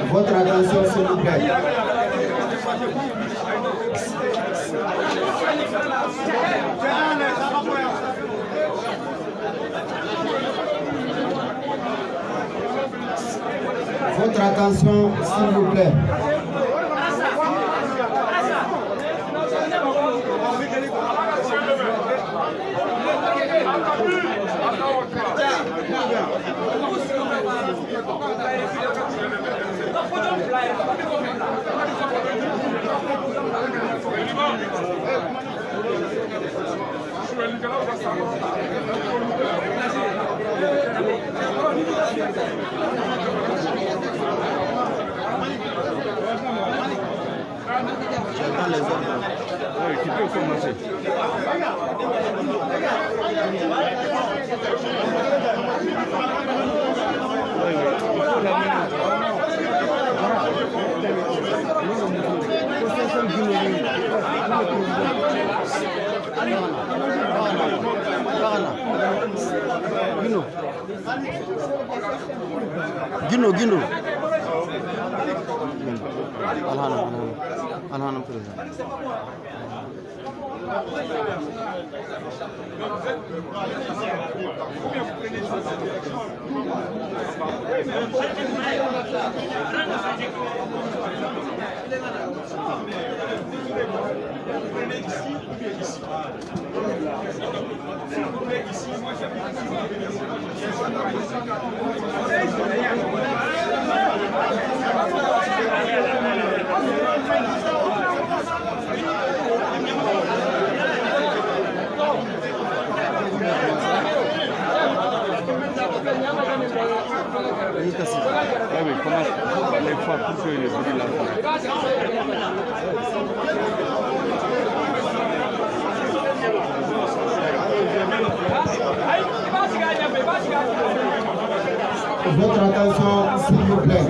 Votre attention, s'il vous plaît. Votre attention, s'il vous plaît. J'attends les autres. Oui, qui peut commencer. Gino. Alhanam président. Oui, comment les fois pour que les bruits Votre attention, s'il vous plaît.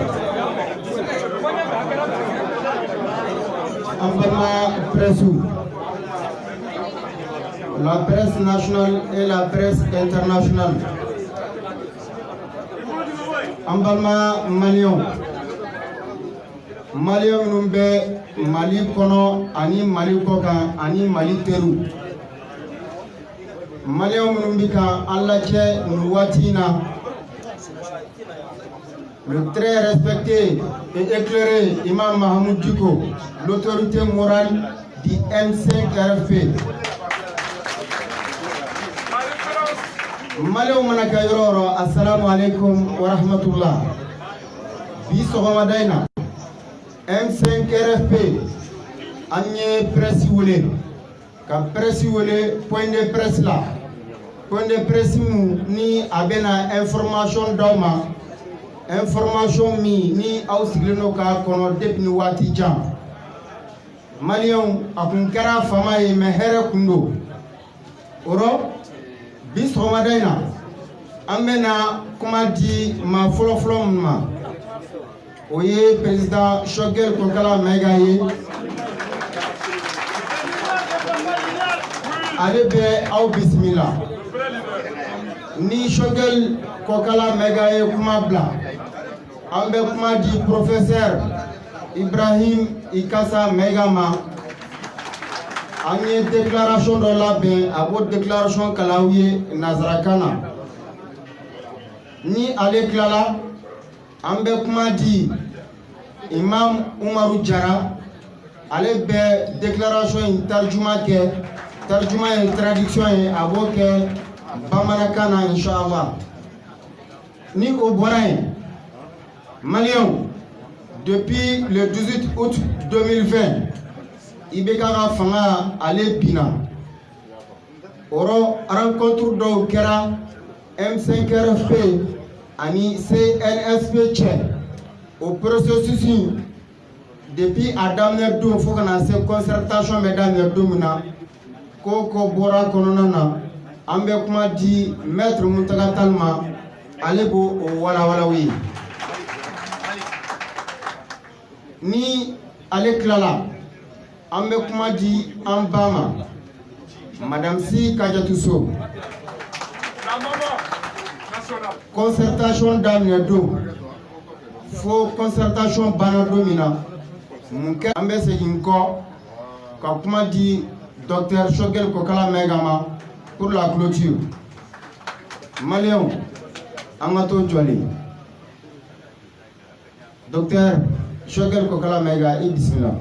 Embarquement Pressou. La presse nationale et la presse internationale. Embalma Malion. Malion Numbe, Mali Kono, Ani Mali Koka, Ani Mali Teru. Malion Numbika, Allache, Nuwatina. Le très respecté et éclairé Imam Mahamoud Diko, l'autorité morale du M5RFP. Malio Manakayororo, assalamu alaikum wa rahmatullah. Biso Ramadaina, M5RFP, Agne Presse Wole, ka Presse Wole, point de presse là. Point de presse ni abena information d'Oma, information ni ausigleno ka kono depni wati jam. Malion akunkara fama ye mehere kundo. Oro bis Ramadaina amena kuma di ma folo ma oye président Shogel Kokala Megaye alebe au bismillah ni Shogel Kokala Megaye kuma bla ambe kuma di professeur Ibrahim Ikasa Megama une déclaration de la bain à votre déclaration Kalaouye Nazarakana. Ni Alek Lala, Ambe Kumadi, Imam Umaru Jara, Alek Be déclaration in Tarjuma et traduction à votre Bamarakana, Inch'Allah. Ni Oborain, Malion, depuis le 18 août 2020, Ibekara Fanga Ale Pina. Oro rencontre do Kera M5RFP Ani CNSP Tchè. Au processus depuis Adam Nerdoum, faut qu'on a cette concertation mesdames Nerdoum na Koko Bora Kononana Ambe kuma di Maître Muntaka Talma Alebo o wala wala wi. ni ale kilala an bɛ kuma di an ba ma madame Si Kadiatou Sow concertation daminɛ don fo concertation banna don min na mun kɛ an bɛ segin kɔ ka kuma di docteur Choguel Kokala Maïga ma pour la clôture. Malien an ka to jɔlen docteur Choguel Kokala Maïga i bisimila.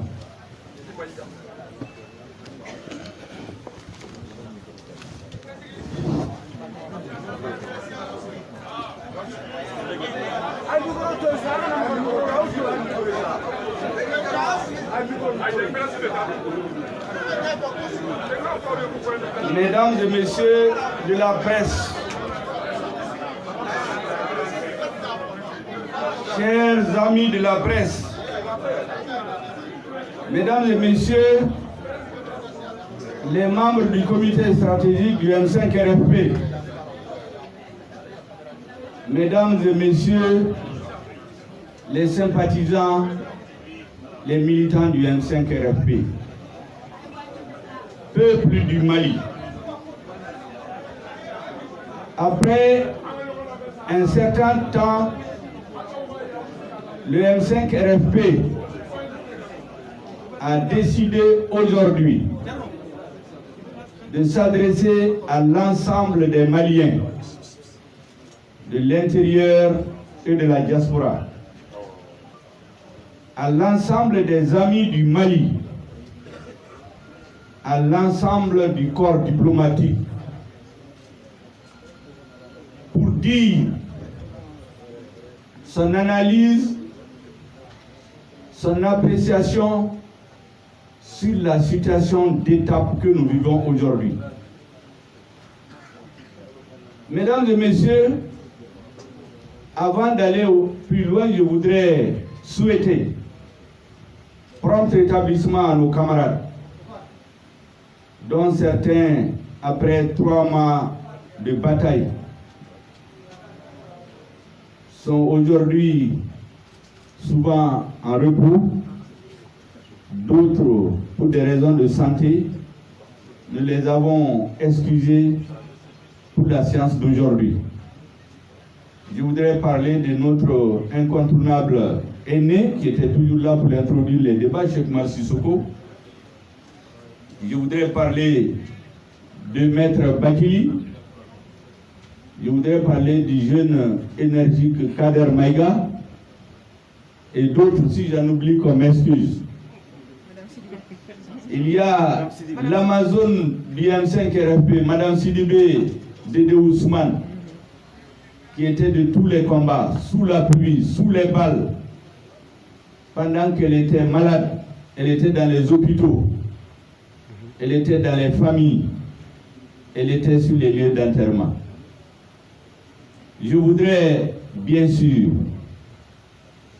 Mesdames et messieurs de la presse, chers amis de la presse, mesdames et messieurs, les membres du comité stratégique du M5 RFP, mesdames et messieurs, les sympathisants, les militants du M5 RFP, peuple du Mali. Après un certain temps, le M5 RFP a décidé aujourd'hui de s'adresser à l'ensemble des Maliens de l'intérieur et de la diaspora, à l'ensemble des amis du Mali, à l'ensemble du corps diplomatique, pour dire son analyse, son appréciation sur la situation d'étape que nous vivons aujourd'hui. Mesdames et messieurs, avant d'aller plus loin, je voudrais souhaiter prompt rétablissement à nos camarades, dont certains, après 3 mois de bataille, sont aujourd'hui souvent en repos, d'autres pour des raisons de santé. Nous les avons excusés pour la séance d'aujourd'hui. Je voudrais parler de notre incontournable aîné qui était toujours là pour introduire les débats, Cheikh Oumar Sissoko. Je voudrais parler de Maître Bakili. Je voudrais parler du jeune énergique Kader Maïga et d'autres, si j'en oublie, qu'on m'excuse. Il y a l'Amazon du M5 RFP, Madame Sidibé Dédé Ousmane, qui était de tous les combats, sous la pluie, sous les balles. Pendant qu'elle était malade, elle était dans les hôpitaux, elle était dans les familles, elle était sur les lieux d'enterrement. Je voudrais bien sûr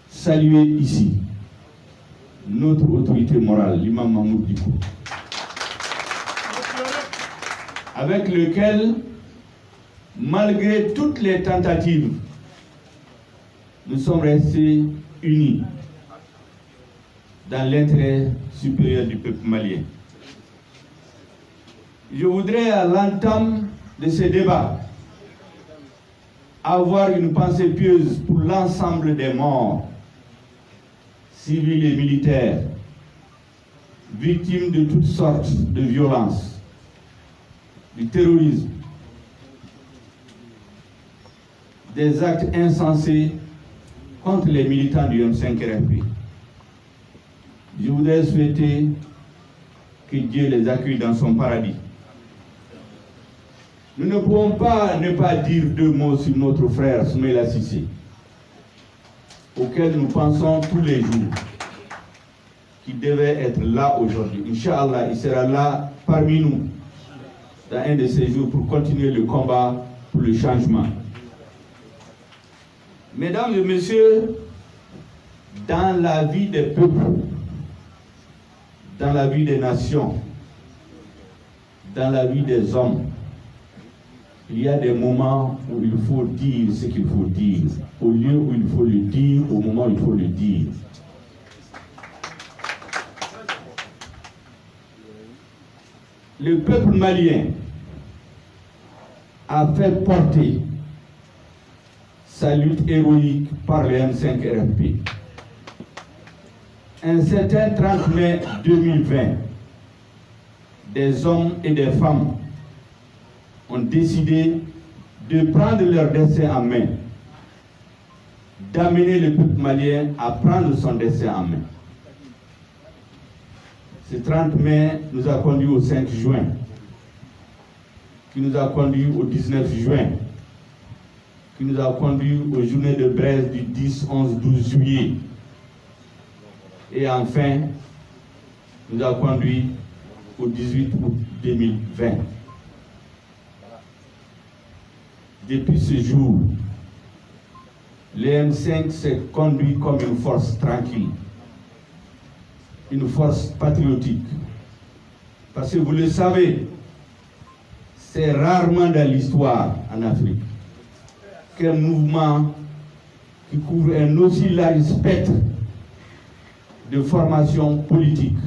saluer ici notre autorité morale, l'imam Mahmoud Dicko, avec lequel, malgré toutes les tentatives, nous sommes restés unis dans l'intérêt supérieur du peuple malien. Je voudrais, à l'entame de ce débat, avoir une pensée pieuse pour l'ensemble des morts, civils et militaires, victimes de toutes sortes de violences, du terrorisme, des actes insensés contre les militants du M5 RFP. Je voudrais souhaiter que Dieu les accueille dans son paradis. Nous ne pouvons pas ne pas dire 2 mots sur notre frère Soumaïla Cissé, auquel nous pensons tous les jours, qui devait être là aujourd'hui. Inch'Allah, il sera là parmi nous dans un de ces jours pour continuer le combat pour le changement. Mesdames et messieurs, dans la vie des peuples, dans la vie des nations, dans la vie des hommes, il y a des moments où il faut dire ce qu'il faut dire, au lieu où il faut le dire, au moment où il faut le dire. le peuple malien a fait porter sa lutte héroïque par le M5 RFP. Un certain 30 mai 2020, des hommes et des femmes ont décidé de prendre leur destin en main, d'amener le peuple malien à prendre son destin en main. Ce 30 mai nous a conduits au 5 juin, qui nous a conduits au 19 juin, qui nous a conduits aux journées de Brest du 10, 11, 12 juillet. Et enfin, nous a conduits au 18 août 2020. Depuis ce jour, le M5 s'est conduit comme une force tranquille, une force patriotique. Parce que vous le savez, c'est rarement dans l'histoire en Afrique qu'un mouvement qui couvre un aussi large spectre de formation politique,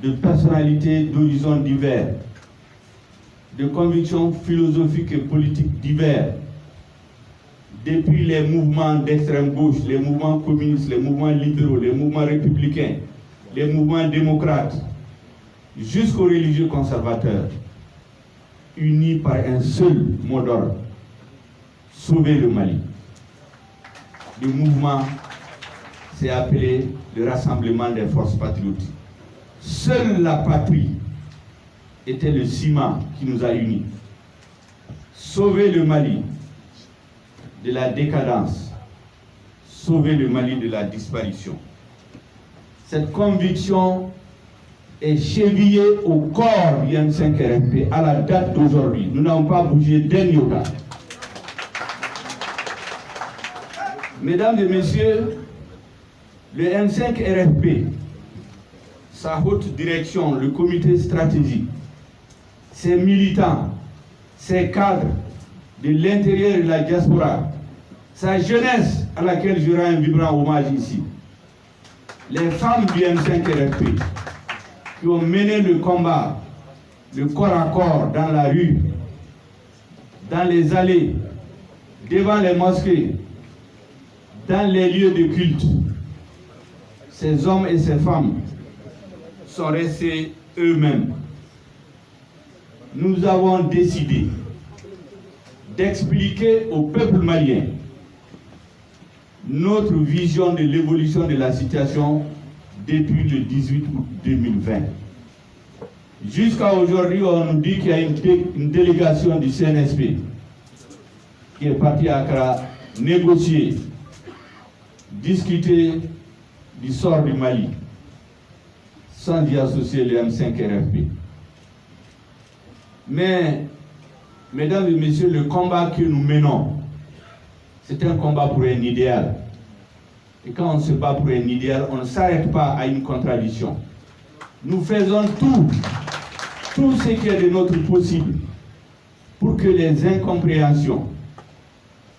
de personnalités d'horizons divers, de convictions philosophiques et politiques divers, depuis les mouvements d'extrême gauche, les mouvements communistes, les mouvements libéraux, les mouvements républicains, les mouvements démocrates, jusqu'aux religieux conservateurs, unis par un seul mot d'ordre: sauver le Mali. Le mouvement s'est appelé le Rassemblement des forces patriotiques. Seule la patrie était le ciment qui nous a unis. Sauver le Mali de la décadence, sauver le Mali de la disparition. Cette conviction est chevillée au corps du M5 RFP à la date d'aujourd'hui. Nous n'avons pas bougé d'un iota. Mesdames et messieurs, le M5 RFP, sa haute direction, le comité stratégique, ses militants, ses cadres de l'intérieur et de la diaspora, sa jeunesse à laquelle je rends un vibrant hommage ici, les femmes du M5 RFP qui ont mené le combat, le corps à corps dans la rue, dans les allées, devant les mosquées, dans les lieux de culte. Ces hommes et ces femmes sont restés eux-mêmes. Nous avons décidé d'expliquer au peuple malien notre vision de l'évolution de la situation depuis le 18 août 2020. Jusqu'à aujourd'hui, on nous dit qu'il y a une délégation du CNSP qui est partie à Accra négocier, discuter du sort du Mali, sans y associer le M5 RFP. Mais, mesdames et messieurs, le combat que nous menons, c'est un combat pour un idéal. Et quand on se bat pour un idéal, on ne s'arrête pas à une contradiction. Nous faisons tout ce qui est de notre possible pour que les incompréhensions,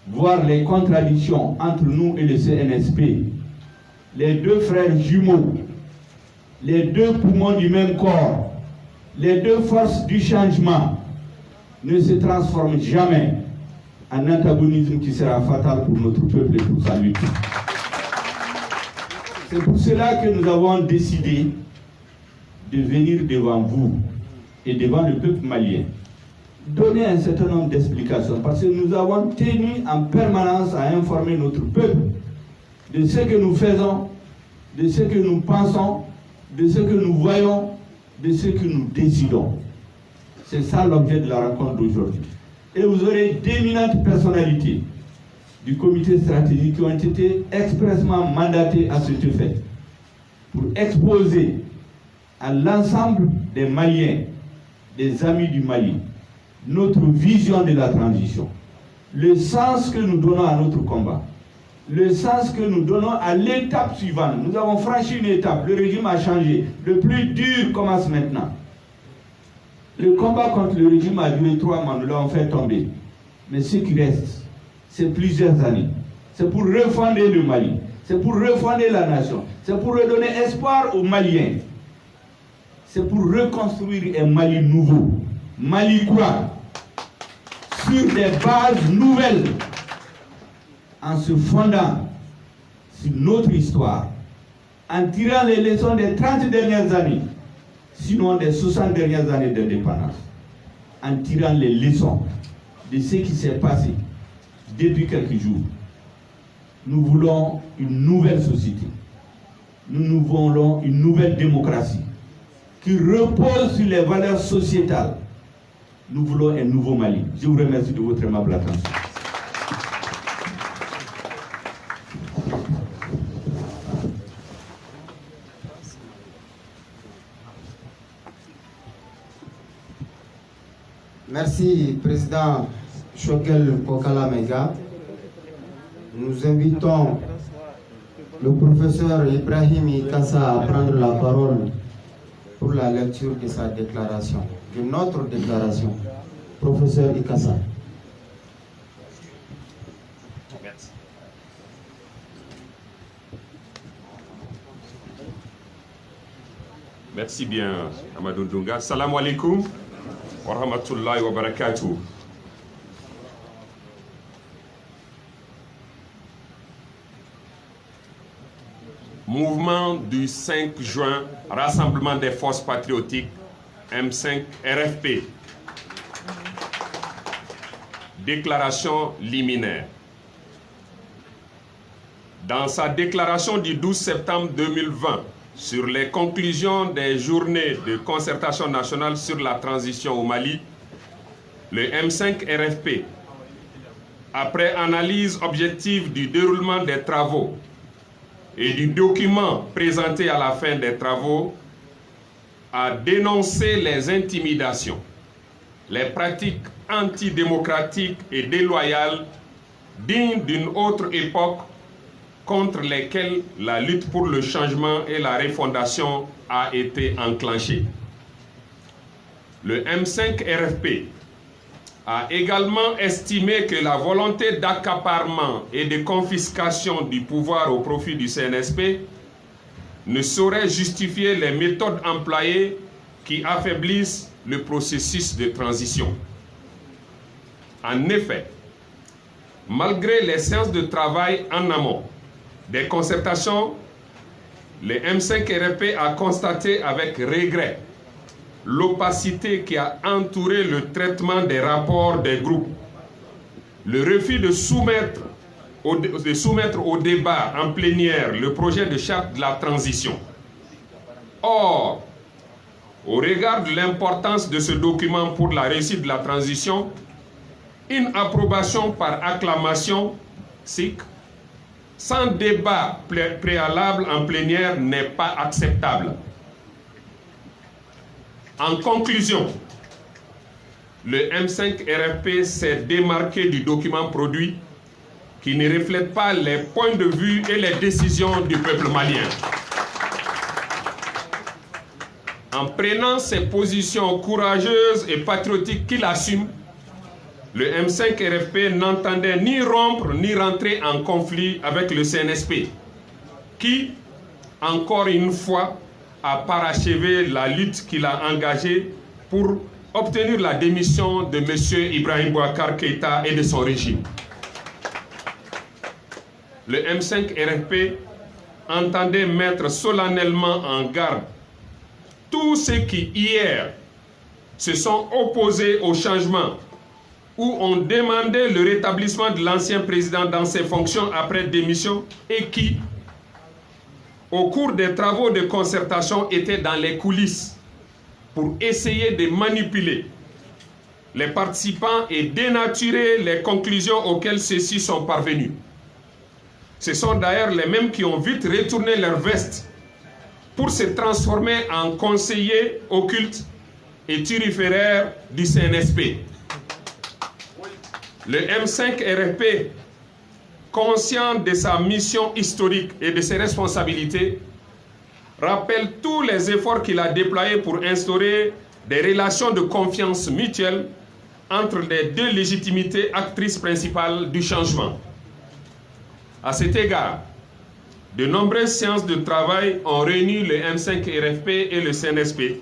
voire les contradictions entre nous et le CNSP, les deux frères jumeaux, les deux poumons du même corps, les deux forces du changement, ne se transforment jamais en antagonisme qui sera fatal pour notre peuple et pour sa lutte. C'est pour cela que nous avons décidé de venir devant vous et devant le peuple malien, donner un certain nombre d'explications, parce que nous avons tenu en permanence à informer notre peuple de ce que nous faisons, de ce que nous pensons, de ce que nous voyons, de ce que nous décidons. C'est ça l'objet de la rencontre d'aujourd'hui. Et vous aurez d'éminentes personnalités du comité stratégique qui ont été expressément mandatées à cet effet pour exposer à l'ensemble des Maliens, des amis du Mali, notre vision de la transition, le sens que nous donnons à notre combat, le sens que nous donnons à l'étape suivante. Nous avons franchi une étape, le régime a changé, le plus dur commence maintenant. Le combat contre le régime a duré 3 mois, nous l'avons fait tomber. Mais ce qui reste, c'est plusieurs années. C'est pour refonder le Mali, c'est pour refonder la nation, c'est pour redonner espoir aux Maliens. c'est pour reconstruire un Mali nouveau, Mali quoi, sur des bases nouvelles, en se fondant sur notre histoire, en tirant les leçons des 30 dernières années, sinon des 60 dernières années d'indépendance, en tirant les leçons de ce qui s'est passé depuis quelques jours. Nous voulons une nouvelle société. Nous voulons une nouvelle démocratie qui repose sur les valeurs sociétales. Nous voulons un nouveau Mali. Je vous remercie de votre aimable attention. Merci, Président Choguel Kokala Mega. Nous invitons le professeur Ibrahim Ikassa à prendre la parole pour la lecture de sa déclaration, de notre déclaration. Professeur Ikassa. Merci. Merci bien, Amadou Dunga. Salam alaikum wa rahmatullahi wa barakatuh. Mouvement du 5 juin, Rassemblement des forces patriotiques, M5 RFP. Déclaration liminaire. Dans sa déclaration du 12 septembre 2020 sur les conclusions des journées de concertation nationale sur la transition au Mali, le M5 RFP, après analyse objective du déroulement des travaux et du document présenté à la fin des travaux, a dénoncé les intimidations, les pratiques antidémocratiques et déloyales dignes d'une autre époque contre lesquelles la lutte pour le changement et la refondation a été enclenchée. Le M5 RFP a également estimé que la volonté d'accaparement et de confiscation du pouvoir au profit du CNSP ne saurait justifier les méthodes employées qui affaiblissent le processus de transition. En effet, malgré les séances de travail en amont des concertations, le M5 RFP a constaté avec regret l'opacité qui a entouré le traitement des rapports des groupes, le refus de soumettre au débat en plénière le projet de charte de la transition. Or, au regard de l'importance de ce document pour la réussite de la transition, une approbation par acclamation, SIC, sans débat préalable en plénière n'est pas acceptable. En conclusion, le M5 RFP s'est démarqué du document produit qui ne reflète pas les points de vue et les décisions du peuple malien. En prenant ces positions courageuses et patriotiques qu'il assume, le M5 RFP n'entendait ni rompre ni rentrer en conflit avec le CNSP, qui, encore une fois, a parachevé la lutte qu'il a engagée pour obtenir la démission de M. Ibrahim Boubacar Keïta et de son régime. Le M5 RFP entendait mettre solennellement en garde tous ceux qui, hier, se sont opposés au changement ou ont demandé le rétablissement de l'ancien président dans ses fonctions après démission et qui, au cours des travaux de concertation, étaient dans les coulisses pour essayer de manipuler les participants et dénaturer les conclusions auxquelles ceux-ci sont parvenus. Ce sont d'ailleurs les mêmes qui ont vite retourné leur veste pour se transformer en conseillers occultes et turiféraires du CNSP. Le M5 RFP, conscient de sa mission historique et de ses responsabilités, rappelle tous les efforts qu'il a déployés pour instaurer des relations de confiance mutuelle entre les deux légitimités actrices principales du changement. À cet égard, de nombreuses séances de travail ont réuni le M5 RFP et le CNSP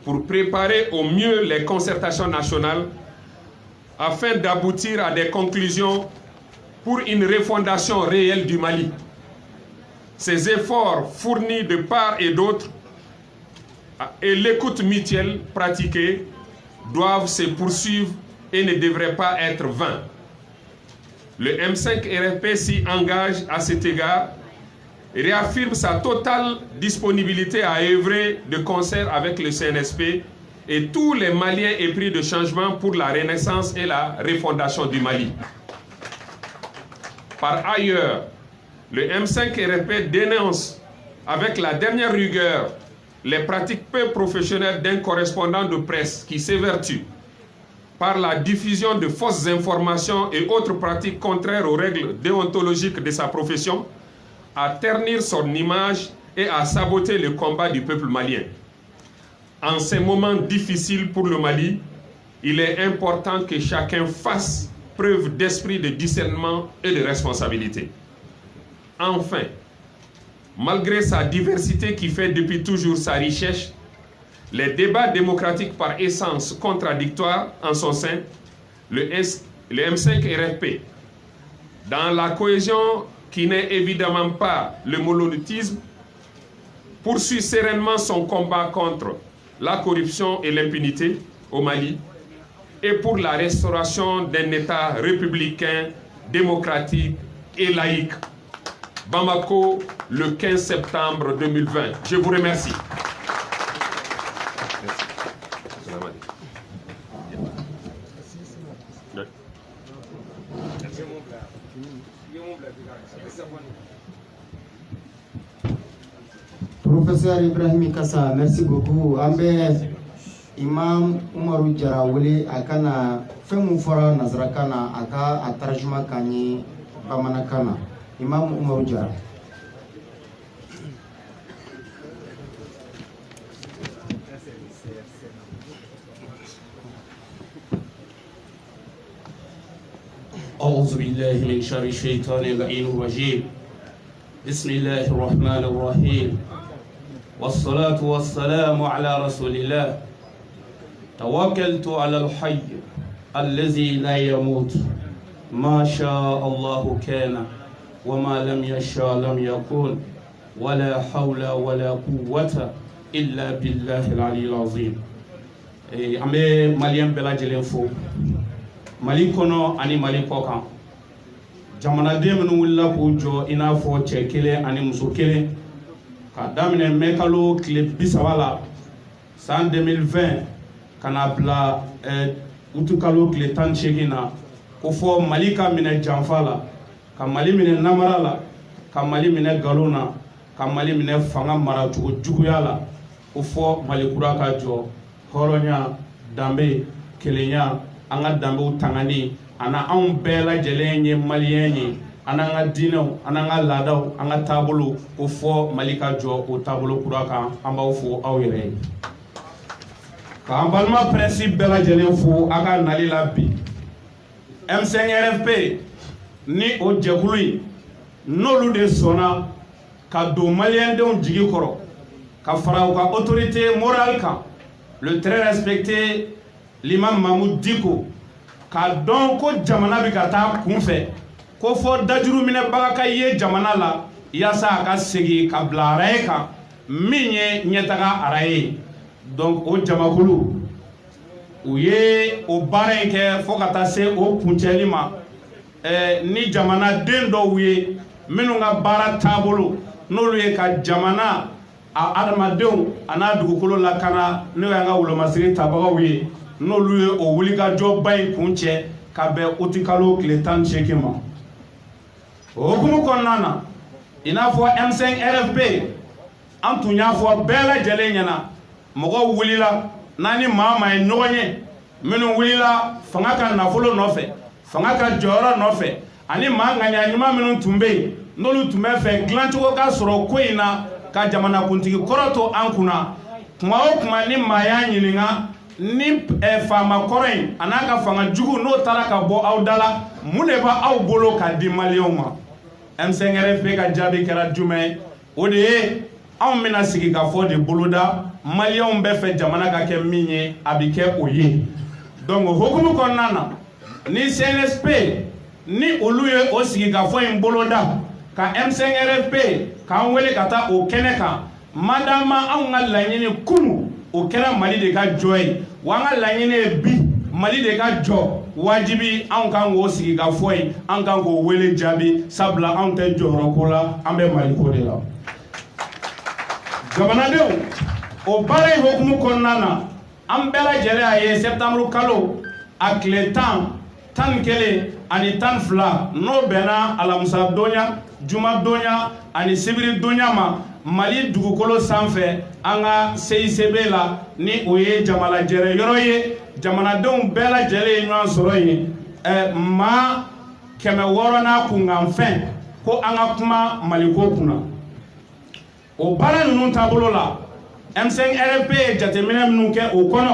pour préparer au mieux les concertations nationales afin d'aboutir à des conclusions pour une refondation réelle du Mali. Ces efforts fournis de part et d'autre et l'écoute mutuelle pratiquée doivent se poursuivre et ne devraient pas être vains. Le M5 RFP s'y engage à cet égard et réaffirme sa totale disponibilité à œuvrer de concert avec le CNSP et tous les Maliens épris de changement pour la renaissance et la refondation du Mali. Par ailleurs, le M5 RFP dénonce avec la dernière rigueur les pratiques peu professionnelles d'un correspondant de presse qui s'évertue par la diffusion de fausses informations et autres pratiques contraires aux règles déontologiques de sa profession, à ternir son image et à saboter le combat du peuple malien. En ces moments difficiles pour le Mali, il est important que chacun fasse preuve d'esprit de discernement et de responsabilité. Enfin, malgré sa diversité qui fait depuis toujours sa richesse, les débats démocratiques par essence contradictoires en son sein, le M5 RFP, dans la cohésion qui n'est évidemment pas le monolithisme, poursuit sereinement son combat contre la corruption et l'impunité au Mali et pour la restauration d'un État républicain, démocratique et laïque. Bamako, le 15 septembre 2020. Je vous remercie. Professeur Ibrahim Kassa, merci beaucoup. Ambe Imam Umaru Jarawuli akana femu fora nazrakana aka atarjuma kanyi bamanakana. Imam Umaru Jara. أعوذ بالله من شر الشيطان اللعين الرجيم بسم الله الرحمن الرحيم والصلاة والسلام على رسول الله توكلت على الحي الذي لا يموت ما شاء الله كان وما لم يشاء لم يكن ولا حول ولا قوة إلا بالله العلي العظيم. أمي ماليان بلا جلفو Mali kono ani Mali kokan jamanaden minnu wulila k'u jɔ i n'a fɔ cɛ kelen ani muso kelen ka daminɛ mɛkalo tile 30 la san 2020 ka na bila utukalo tile 18 na ko fɔ Mali ka minɛ janfa la ka Mali minɛ namara la ka Mali minɛ galon na ka Mali minɛ fanga maracogo juguya la ko fɔ Mali kura ka jɔ hɔrɔnya danbe kelenya an ka danbew tangani ana anw bɛɛ lajɛlen ye maliyɛn ye an n'an ka diinɛw an n'an ka laadaw an ka taabolo ko fɔ Mali ka jɔ o taabolo kura kan an b'aw fo aw yɛrɛ ye k'an balima principe bɛɛ lajɛlen fo a ka nali la bi M5 RFP ni o jɛkulu in n'olu de sɔnna ka don maliyɛndenw jigi kɔrɔ ka fara u ka autorité morale kan le très respecté l'imam Mahmoud Diko ka dɔn ko jamana bi ka taa kunfɛ ko fɔ dajuru minɛ baga ka ye jamana la yaasa a ka segi ka bila araye kan min ye ɲɛtaga araye donc o jamakulu u ye o baara in kɛ fɔ ka taa se o kuncɛli ma ni jamana den dɔw ye minnu ka baara taabolo n'olu ye ka jamana a adamadenw a n'a dugukolo lakana n'o y'an ka wolomasiri tabagaw ye n'olu ye o wulikajɔba in kun cɛ ka bɛn utikalo tile 18 ma o hukumu kɔnɔna na i n'a fɔ M5 RFP an tun y'a fɔ bɛɛ lajɛlen ɲɛna mɔgɔw wulila n'an ni maa maa ye ɲɔgɔn ye minnu wulila fanga ka nafolo nɔfɛ fanga ka jɔyɔrɔ nɔfɛ ani maa ŋaniya ɲuman minnu tun bɛ yen n'olu tun bɛ fɛ dilancogo ka sɔrɔ ko in na ka jamanakuntigi kɔrɔ to an kunna kuma o kuma ni maa y'a ɲininka ni faama kɔrɔ in a n'a ka fanga jugu n'o taara ka bɔ aw da la mun de b'aw bolo ka di maliyɛnw ma M5 RFP ka jaabi kɛra jumɛn o de ye anw bɛna sigi ka fɔ de boloda maliyɛnw bɛ fɛ jamana ka kɛ min ye a bɛ kɛ o ye donc hokumu kɔnɔna na ni CNSP ni olu ye o sigi ka fɔ in boloda ka M5RFP k'an wele ka taa o kɛnɛ kan madama anw ka laɲini kunu o kɛra Mali de ka jɔ ye wa an ka laɲini ye bi Mali de ka jɔ wajibi anw kan k'o sigi ka fɔ ye an kan k'o wele jaabi sabula anw tɛ jɔyɔrɔ ko la an bɛ Mali ko de la jamanadenw o baara in hokumu kɔnɔna na an bɛɛ lajɛlen y'a ye septembre kalo a tile 11 ani 12 n'o bɛnna alamusa donya juma donya ani sibiri donya ma Mali dugukolo sanfɛ an ka CICB la ni o ye jamalajɛrɛ yɔrɔ ye jamanadenw bɛɛ lajɛlen ye ɲɔgɔn sɔrɔ yen maa 600 n'a kunkanfɛn ko an ka kuma Maliko kunna o baara ninnu taabolo la M5RFP ye jateminɛ minnu kɛ o kɔnɔ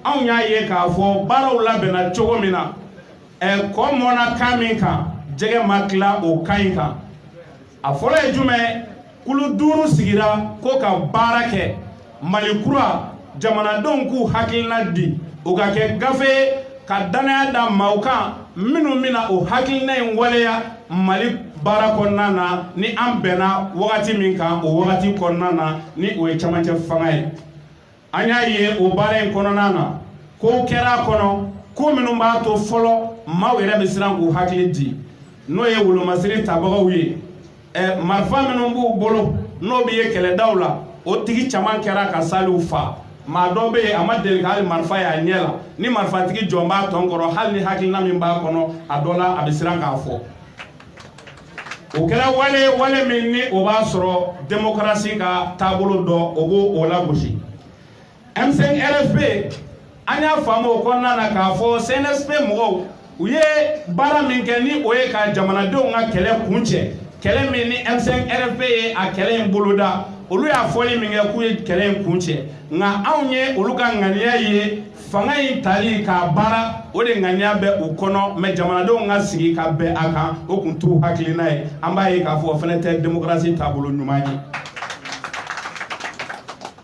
anw y'a ye k'a fɔ baaraw labɛnna cogo min na kɔ mɔna kan min kan jɛgɛ ma tila o kan in kan a fɔlɔ ye jumɛn kulu 5 sigira ko ka baara kɛ Mali kura jamanadenw k'u hakilina di o ka kɛ gafe ka danaya da maaw kan minnu mina o hakilina in waleya Mali baara kɔnɔna na ni an bɛnna wagati min kan o wagati kɔnɔna na ni o ye camancɛ fanga ye an y'a ye o baara in kɔnɔna na ko kɛra kɔnɔ ko minnu b'a to fɔlɔ maaw yɛrɛ bɛ siran k'u hakili di n'o ye wolomasiri tabagaw ye marifa minnu b'u bolo n'o bɛ ye kɛlɛdaw la o tigi caman kɛra ka saliw fa maa dɔ bɛ yen a ma deli ka hali marifa y'a ɲɛ la ni marifatigi jɔn b'a tɔn kɔrɔ hali ni hakilina min b'a kɔnɔ a dɔ la a bɛ siran k'a fɔ o kɛra wale min ni o b'a sɔrɔ démocratie ka taabolo dɔ o b'o lagosi M5RFP an y'a faamu o kɔnɔna na k'a fɔ CNSP mɔgɔw u ye baara min kɛ ni o ye ka jamanadenw ka kɛlɛ kuncɛ kɛlɛ min ni M5RFP ye a kɛlɛ in boloda olu y'a fɔli min kɛ k'u ye kɛlɛ in kuncɛ nka anw ye olu ka ŋaniya ye fanga in tali k'a baara o de ŋaniya bɛ u kɔnɔ mɛ jamanadenw ka sigi ka bɛn a kan o kun t'u hakilina ye an b'a ye k'a fɔ o fɛnɛ tɛ démocratie taabolo ɲuman ye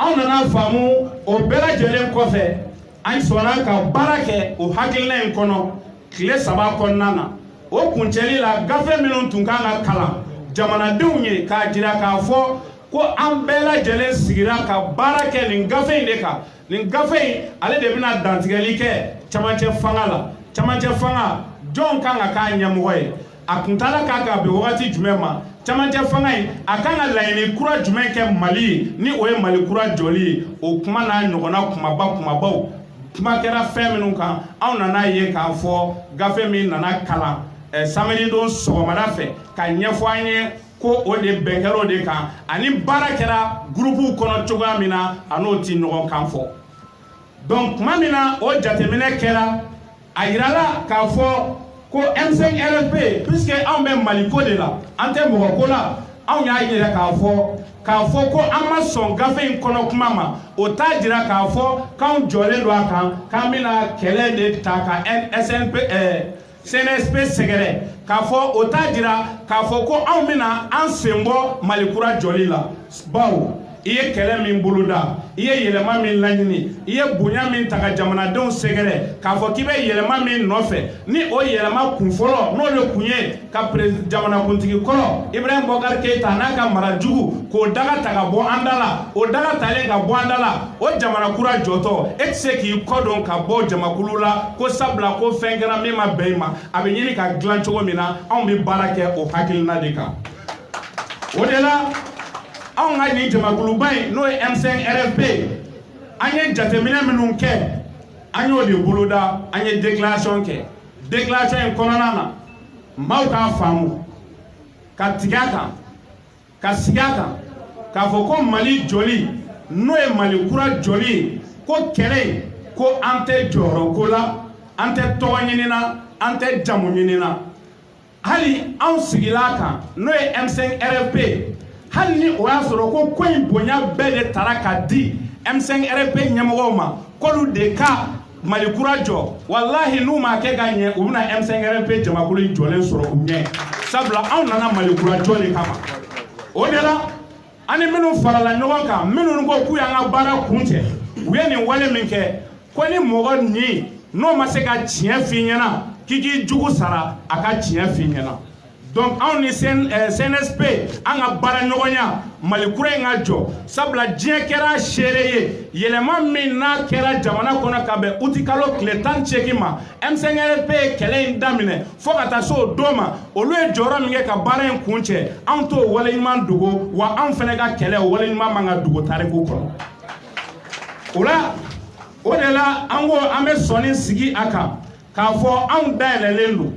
anw nana faamu o bɛɛ lajɛlen kɔfɛ an sɔnna ka baara kɛ o hakilina in kɔnɔ tile 3 kɔnɔna na o kuncɛli la gafe minnu tun kan ka kalan jamanadenw ye k'a jira k'a fɔ ko an bɛɛ lajɛlen sigira ka baara kɛ nin gafe in de kan nin gafe in ale de bɛna dantigɛli kɛ camancɛ fanga la camancɛ fanga jɔn kan ka k'a ɲɛmɔgɔ ye a kuntala k'a ka bɛn wagati jumɛn ma camancɛ fanga in a kan ka laɲini kura jumɛn kɛ Mali ye ni o ye Mali kura jɔli ye o kuma n'a ɲɔgɔnna kumabaw kuma kɛra fɛn minnu kan anw nana ye k'a fɔ gafe min nana kalan samedi don sɔgɔmada fɛ ka ɲɛfɔ an ye ko o de bɛn kɛra o de kan ani baara kɛra gurupuw kɔnɔ cogoya min na a n'o ti ɲɔgɔn kan fɔ donc tuma min na o jateminɛ kɛra a yirala k'a fɔ ko M5RFP puisque anw bɛ Maliko de la an tɛ mɔgɔ ko la anw y'a yira k'a fɔ ko an ma sɔn gafe in kɔnɔ kuma ma o t'a jira k'a fɔ k'anw jɔlen don a kan k'an bɛna kɛlɛ de ta ka CNSP sɛgɛrɛ k'a fɔ o t'a jira k'a fɔ ko anw bɛna an sen bɔ Mali kura jɔli la bawo i ye kɛlɛ min boloda i ye yɛlɛma min laɲini i ye bonya min ta ka jamanadenw sɛgɛrɛ k'a fɔ k'i bɛ yɛlɛma min nɔfɛ ni o yɛlɛma kun fɔlɔ n'o de kun ye ka jamanakuntigi kɔrɔ Ibrahim Boubacar Keïta n'a ka mara jugu k'o daga ta ka bɔ an da la o daga talen ka bɔ an da la o jamana kura jɔtɔ e tɛ se k'i kɔdon ka bɔ jamakulu la ko sabula ko fɛn kɛra min ma bɛn i ma a bɛ ɲini ka dilan cogo min na anw bɛ baara kɛ o hakilina de kan o de la anw ka nin jamakuluba in n'o ye M5RFP an ye jateminɛ minnu kɛ an y'o de boloda an ye déclaration kɛ déclaration in kɔnɔna na maaw k'a faamu ka tigɛ a kan ka sigi a kan k'a fɔ ko Mali jɔli n'o ye Mali kura jɔli ye ko kɛlɛ in ko an tɛ jɔyɔrɔ ko la an tɛ tɔgɔ ɲini na an tɛ jamu ɲini na hali anw sigila a kan n'o ye M5RFP hali ni o y'a sɔrɔ ko in bonya bɛɛ de tara ka di M5RFP ɲɛmɔgɔw ma k'olu de ka Mali kura jɔ walahi n'u m'a kɛ ka ɲɛ u bɛna M5RFP jamakulu in jɔlen sɔrɔ u ɲɛ sabula anw nana Mali kura jɔ de kama o de la ani minnu farala ɲɔgɔn kan minnu ko k'u y'an ka baara kuncɛ u ye nin wale min kɛ ko ni mɔgɔ ni n'o ma se ka tiɲɛ f'i ɲɛna k'i k'i jugu sara a ka tiɲɛ f'i ɲɛna donc anw ni CNSP an ka baara ɲɔgɔnya Mali kura in ka jɔ sabula diɲɛ kɛra seere ye yɛlɛma min n'a kɛra jamana kɔnɔ ka bɛn uti kalo tile 18 ma M5RP ye kɛlɛ in daminɛ fo ka taa se o don ma olu ye jɔyɔrɔ min kɛ ka baara in kuncɛ anw t'o waleɲuman dogo wa anw fɛnɛ ka kɛlɛ o waleɲuman man ka dogo tariku kɔnɔ o la o de la an ko an bɛ sɔnni sigi a kan k'a fɔ anw dayɛlɛlen don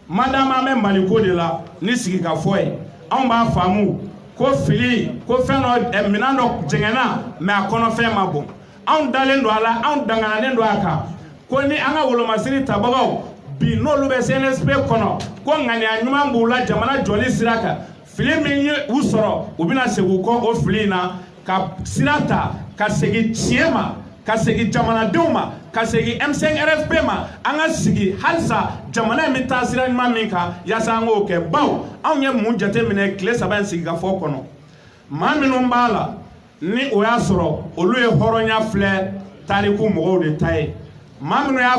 madame an bɛ Maliko de la ni sigi ka fɔ ye anw b'a faamu ko fili ko fɛn dɔ minɛn dɔ jɛngɛnna mais a kɔnɔfɛn ma bɔn anw dalen don a la anw danganalen don a kan ko ni an ka wolomasiri tabagaw bi n'olu bɛ CNSP kɔnɔ ko ŋaniya ɲuman b'u la jamana jɔli sira kan fili min ye u sɔrɔ u bɛna segin u kɔ o fili in na ka sira ta ka segin tiɲɛ ma ka segin jamanadenw ma ka segin M5RFP ma an ka sigi halisa jamana in bɛ taa sira ɲuman min kan yaasa an k'o kɛ baw anw ye mun jateminɛ tile 3 in sigikafɔ kɔnɔ maa minnu b'a la ni o y'a sɔrɔ olu ye hɔrɔnya filɛ tariku mɔgɔw de ta ye maa minnu y'a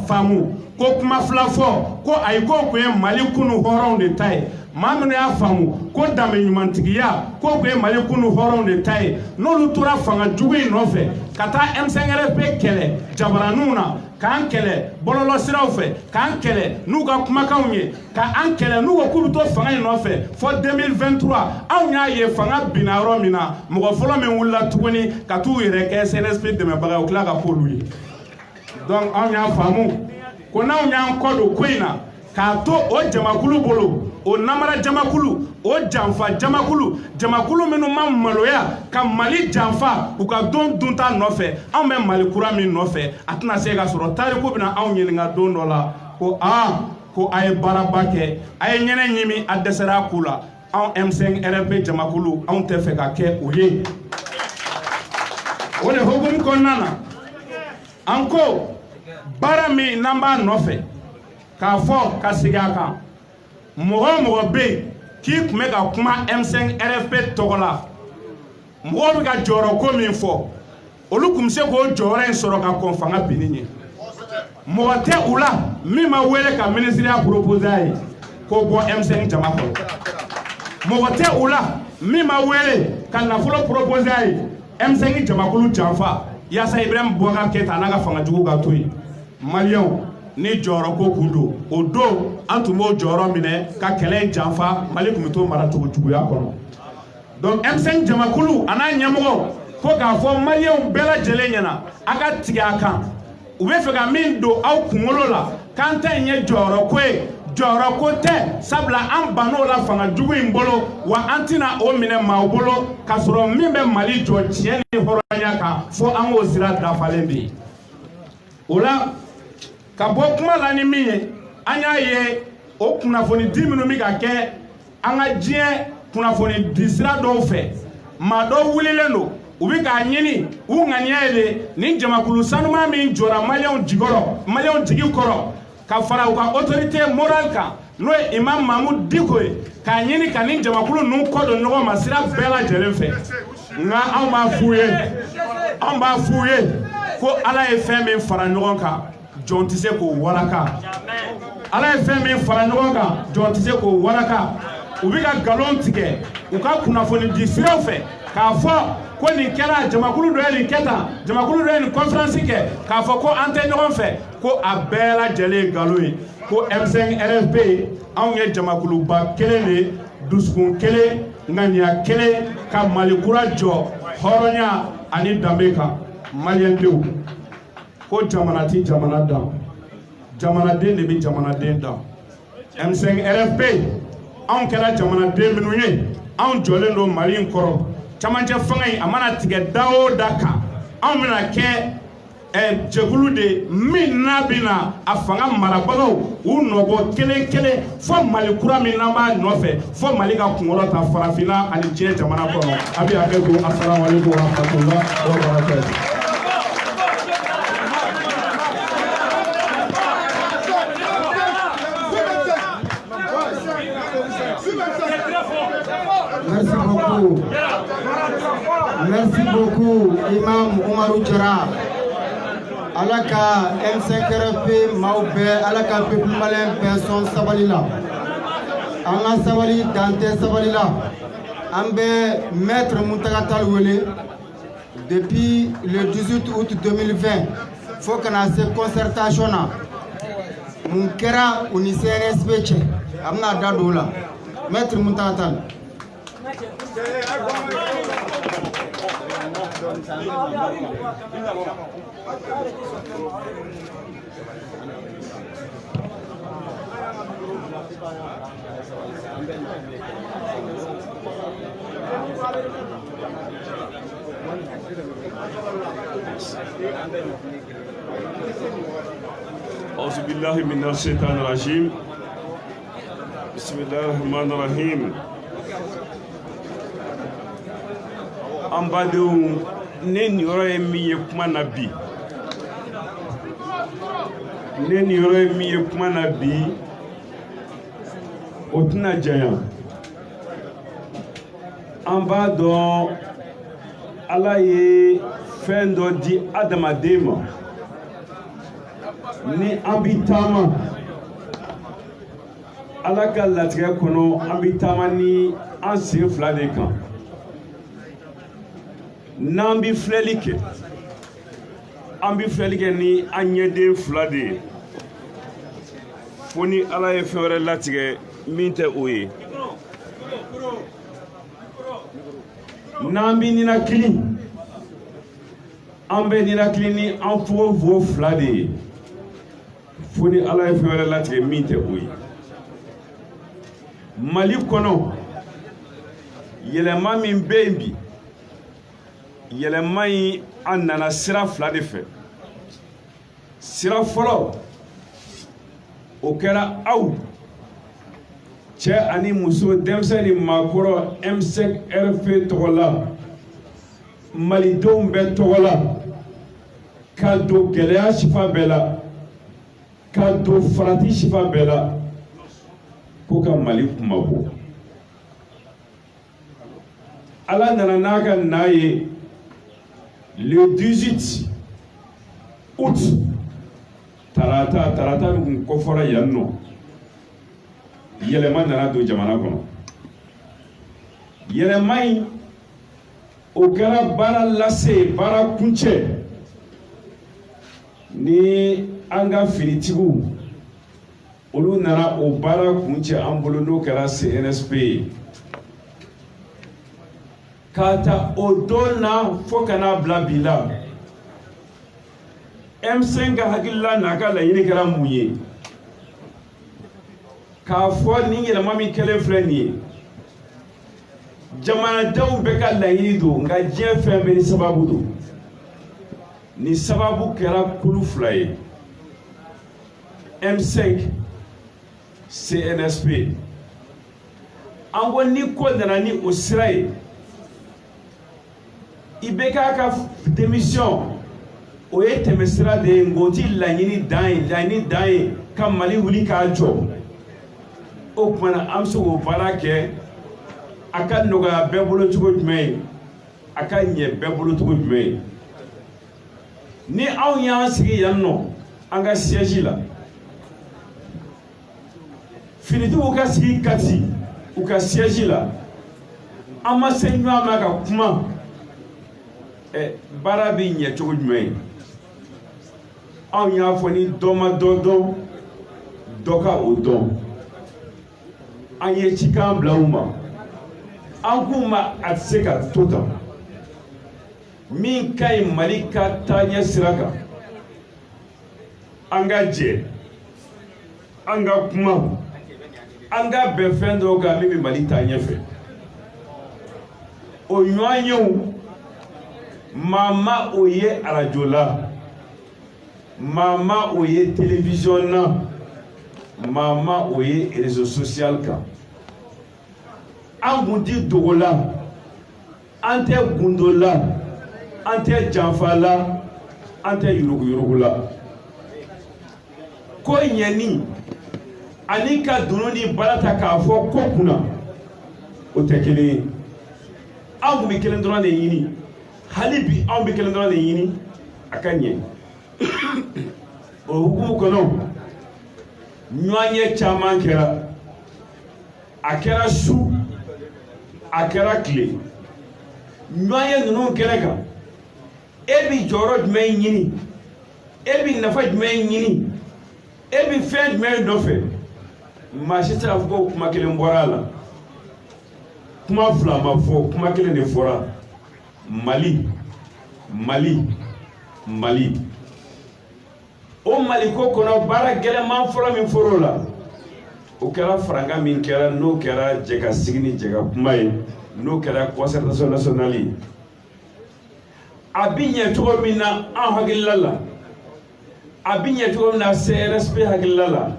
faamu ko kuma fila fɔ ko ayi ko kun ye Mali kunu hɔrɔnw de ta ye maa minnu y'a faamu ko danbe ɲumantigiya ko kun ye Mali kunu hɔrɔnw de ta ye n'olu tora fanga jugu in nɔfɛ ka taa M5RP kɛlɛ jabaraninw na k'an kɛlɛ bɔlɔlɔ siraw fɛ k'an kɛlɛ n'u ka kumakanw ye k'an kɛlɛ n'u ko k'u bɛ to fanga in nɔfɛ fɔ 2023 anw y'a ye fanga binna yɔrɔ min na mɔgɔ fɔlɔ min wulila tuguni ka t'u yɛrɛ kɛ CNSP dɛmɛbaga ye o tila ka k'olu ye donc anw y'a faamu ko n'anw y'an kɔ don ko in na k'a to o jamakulu bolo o namara jamakulu o janfa jamakulu minnu ma maloya ka Mali janfa u ka don dunta nɔfɛ anw bɛ Mali kura min nɔfɛ a tɛna se ka sɔrɔ tariku bɛna anw ɲininka don dɔ la ko ko a ye baaraba kɛ a ye ɲɛnɛ ɲimi a dɛsɛra a ku la anw M5RP jamakulu anw tɛ fɛ ka kɛ o ye o de hukumu kɔnɔna na an ko baara min n'an b'a nɔfɛ k'a fɔ ka segin a kan mɔgɔ mɔgɔ bɛ yen k'i tun bɛ ka kuma M5RFP tɔgɔ la mɔgɔw bɛ ka jɔyɔrɔ ko min fɔ olu tun bɛ se k'o jɔyɔrɔ in sɔrɔ ka kɔn fanga binni ɲɛ mɔgɔ tɛ u la min ma wele ka ministeriya proposé a ye k'o bɔ M5 jama kɔrɔ mɔgɔ tɛ u la min ma wele ka nafolo proposé a ye M5 jamakulu janfa yaasa Ibrahim Boubacar Keita n'a ka fanga jugu ka to yen maliyɛnw ni jɔyɔrɔ ko kun don o don an tun b'o jɔyɔrɔ minɛ ka kɛlɛ in janfa Mali tun bɛ to mara cogo juguya kɔnɔ donc M5 jamakulu a n'a ɲɛmɔgɔ ko k'a fɔ maliyɛnw bɛɛ lajɛlen ɲɛna a ka tigɛ a kan u bɛ fɛ ka min don aw kunkolo la k'an tɛ in ye jɔyɔrɔ ko ye jɔyɔrɔ ko tɛ sabula an bann'o la fanga jugu in bolo wa an tɛna o minɛ maaw bolo k'a sɔrɔ min bɛ Mali jɔ tiɲɛ ni hɔrɔnya kan fo an k'o sira dafalen bɛ yen o la ka bɔ kuma la ni min ye an y'a ye o kunnafoni di minnu bɛ ka kɛ an ka diɲɛ kunnafoni di sira dɔw fɛ maa dɔw wulilen don u bɛ k'a ɲini u ŋaniya ye de nin jamakulu sanuma min jɔra maliyɛnw jigi kɔrɔ ka fara u ka autorité morale kan n'o ye Imam Mahmud Diko ye k'a ɲini ka nin jamakulu ninnu kɔ don ɲɔgɔn ma sira bɛɛ lajɛlen fɛ nka anw b'a f'u ye ko Ala ye fɛn min fara ɲɔgɔn kan jɔn tɛ se k'o waraka Ala ye fɛn min fara ɲɔgɔn kan jɔn tɛ se k'o waraka u bɛ ka nkalon tigɛ u ka kunnafoni di siraw fɛ k'a fɔ ko nin kɛra jamakulu dɔ ye nin kɛ tan jamakulu dɔ ye nin conférence kɛ k'a fɔ ko an tɛ ɲɔgɔn fɛ ko a bɛɛ lajɛlen ye nkalon ye ko M5RFP anw ye jamakuluba kelen de dusukun kelen ŋaniya kelen ka Mali kura jɔ hɔrɔnya ani danbe kan maliyɛndenw ko jamana ti jamana dan jamanaden de bɛ jamanaden dan M5RFP anw kɛra jamanaden minnu ye anw jɔlen don Mali in kɔrɔ camancɛ fanga in a mana tigɛ da o da kan anw bɛna kɛ jɛkulu de min n'a bɛna a fanga marabagaw u nɔbɔ kelen kelen fo Mali kura min n'an b'a nɔfɛ fo Mali ka kunkɔrɔ ta farafinna ani diɲɛ jamana kɔnɔ a bɛ hakɛ to assalamu alaikum wa rahmatullahi wa barakatuh. Merci beaucoup. Merci beaucoup, Imam Oumarou Tchara. Alaka M5RFP Maoube, Alaka Peuple Malin, personne Sabalila. Anga Sabali, Dante Sabalila. Ambe Maître Muntagatal Wele. Depuis le 18 août 2020, il faut qu'on ait cette concertation. Mon kera uni CNSP che amna dadola Maître Muntagatal. أعوذ بالله من الشيطان الرجيم بسم الله الرحمن الرحيم ambadenw ne nin yɔrɔ ye min ye kuma na bi o tɛna janya an b'a dɔn Ala ye fɛn dɔ di adamaden ma ni an bi taama Ala ka latigɛ kɔnɔ an bi taama ni an sen fila de kan n'an bi filɛli kɛ an bi filɛli kɛ ni an ɲɛden fila de ye fo ni Ala ye fɛn wɛrɛ latigɛ min tɛ o ye n'an bi ninakili an bɛ ninakili ni an fogofogo fila de ye fo ni Ala ye fɛn wɛrɛ latigɛ min tɛ o ye Mali kɔnɔ yɛlɛma min bɛ yen bi yɛlɛma in a nana sira fila de fɛ sira fɔlɔ o kɛra aw cɛ ani muso denmisɛn ni maakɔrɔ M5RFP tɔgɔ la malidenw bɛɛ tɔgɔ la ka don gɛlɛya sifa bɛɛ la ka don farati sifa bɛɛ la ko ka Mali kuma bɔ Ala nana n'a ka na ye le 18 août tarata min kun kɔfɔra yan nɔ yɛlɛma nana don jamana kɔnɔ yɛlɛma in o kɛra baara lase baara kuncɛ ni an ka finitigiw olu nana o baara kuncɛ an bolo n'o kɛra CNSP ye k'a ta o don na fo ka n'a bila bi la M5 ka hakilila n'a ka laɲini kɛra mun ye k'a fɔ ni yɛlɛma min kɛlen filɛ nin ye jamanadenw bɛ ka laɲini don nka diɲɛ fɛn bɛɛ ni sababu don ni sababu kɛra kulu fila ye M5 CNSP an ko ni ko nana ni o sira ye i bɛ k'a ka démission o ye tɛmɛsira de ye nka o ti laɲini dan ye ka Mali wuli k'a jɔ o kumana an bɛ se k'o baara kɛ a ka nɔgɔya bɛɛ bolo cogo jumɛn ye a ka ɲɛ bɛɛ bolo cogo jumɛn ye ni anw y'an sigi yan nɔ an ka siège la finitigiw ka sigi Kati u ka siège la an ma se ɲɔgɔn ma ka kuma baara bɛ ɲɛ cogo jumɛn ye anw y'a fɔ ni dɔ ma dɔ dɔn dɔ ka o dɔn an ye cikan bila u ma an k'u ma a tɛ se ka to tan min ka ɲi Mali ka taaɲɛ sira kan an ka jɛ an ka kuma an ka bɛn fɛn dɔw kan min bɛ Mali taa ɲɛfɛ o ɲɔgɔn yew maa ma o ye arajo la maa ma o ye télévision na maa ma o ye réseau social kan an kun ti dogo la an tɛ gundo la an tɛ janfa la an tɛ yurugu la ko ɲɛni ani ka dunun ni baara ta k'a fɔ ko kunna o tɛ kelen ye anw bɛ kelen dɔrɔn de ɲini hali bi anw bɛ kelen dɔrɔn de ɲini a ka ɲɛ o hukumu kɔnɔ ɲɔgɔnye caman kɛra a kɛra su a kɛra tile ɲɔgɔnye ninnu kɛnɛ kan e bɛ jɔyɔrɔ jumɛn ɲini e bɛ nafa jumɛn ɲini e bɛ fɛn jumɛn nɔfɛ maa si tɛ se k'a fɔ ko kuma kelen bɔra a la kuma fila ma fɔ kuma kelen de fɔra Mali Mali Mali o Mali ko kɔnɔ baara gɛlɛman fɔlɔ min fɔra o la o kɛra faranga min kɛra n'o kɛra jɛ ka sigi ni jɛ ka kuma ye n'o kɛra concertation nationale ye a bɛ ɲɛ cogo min na an hakilila la a bɛ ɲɛ cogo min na CRSP hakilila la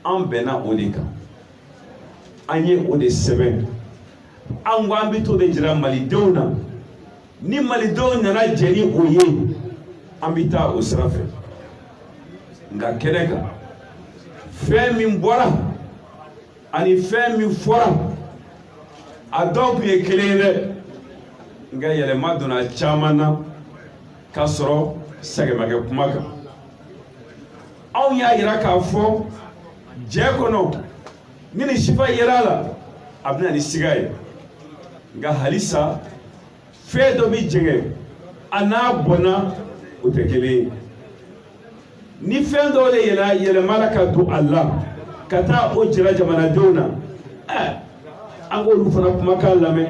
an bɛnna o de kan an ye o de sɛbɛn an ko an bɛ to de jira malidenw na ni malidenw nana jɛ ni o ye an bɛ taa o sira fɛ nka kɛnɛ kan fɛn min bɔra ani fɛn min fɔra a dɔw tun ye kelen ye dɛ nka yɛlɛma donna caman na k'a sɔrɔ sɛgɛn kɛ kuma kan anw y'a yira k'a fɔ jɛ kɔnɔ ni nin sifa yera a la a bɛna ni siga ye nka halisa fɛn dɔ bɛ jɛngɛ a n'a bɔnna o tɛ kelen ye ni fɛn dɔw de yɛlɛmana ka don a la ka taa o jira jamanadenw na an k'olu fana kumakan lamɛn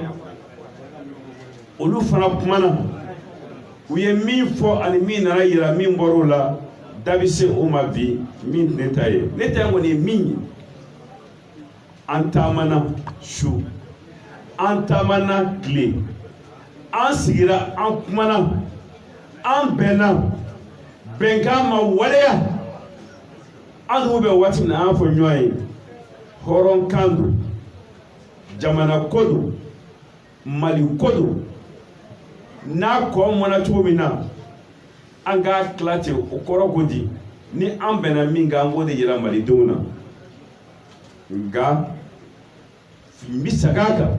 olu fana kumana u ye min fɔ ani min nana yira min bɔra o la da bɛ se o ma bi min ne ta ye ne ta kɔni ye min ye an taamana su an taamana tile an sigira an kumana an bɛnna bɛnkan ma waleya an n'u bɛ waati min na an fɔ ɲɔgɔn ye hɔrɔnkan don jamana ko don Mali ko don n'a kɔ mɔna cogo min na an k'a tila ten o kɔrɔ ko di ni an bɛnna min kan an b'o de yira malidenw na nka n bɛ segin a kan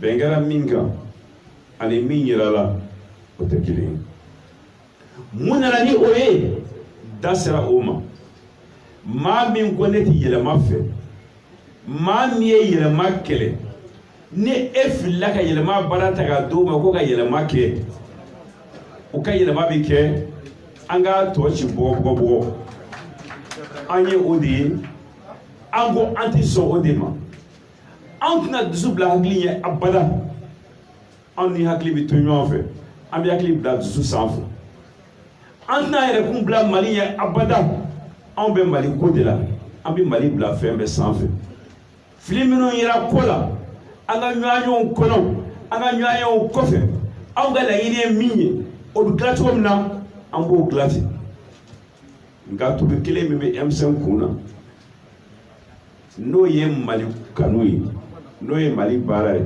bɛn kɛra min kan ani min yirala o tɛ kelen ye mun nana ni o ye da sera o ma maa min ko ne tɛ yɛlɛma fɛ maa min ye yɛlɛma kɛlɛ ni e filila ka yɛlɛma baara ta ka d'o ma ko ka yɛlɛma kɛ o ka yɛlɛma bɛ kɛ an ka tɔ ci bɔgɔ an ye o de ye an ko an tɛ sɔn o de ma an tɛna dusu bila hakili ɲɛ abada an ni hakili bɛ to ɲɔgɔn fɛ an bɛ hakili bila dusu sanfɛ an tɛna yɛrɛkun bila Mali ɲɛ abada anw bɛ Mali ko de la an bɛ Mali bila fɛn bɛɛ sanfɛ fili minnu yera ko la an ka ɲɔgɔnyew kɔnɔ an ka ɲɔgɔnyew kɔfɛ anw ka laɲini ye min ye o bɛ dilan cogo min na an b'o dilan ten nka tobi kelen min bɛ M5 kun na n'o ye Mali kanu ye n'o ye Mali baara ye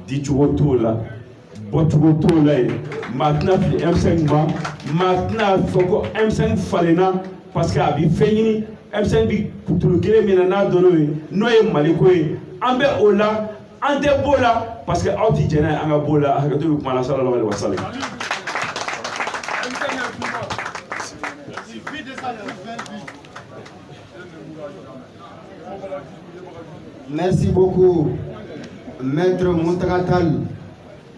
dicogo t'o la bɔcogo t'o la ye maa tɛna fili M5 ma maa tɛna fɔ ko M5 falenna parce que a bɛ fɛn ɲini M5 bɛ kuturu kelen min na n'a dɔnn'o ye n'o ye Mali ko ye an bɛ o la an tɛ b'o la parce que aw tɛ jɛn n'a ye an ka b'o la hakɛto bɛ kuma na sallallahu alaihi wa sallam. Merci beaucoup, Maître Muntagatal.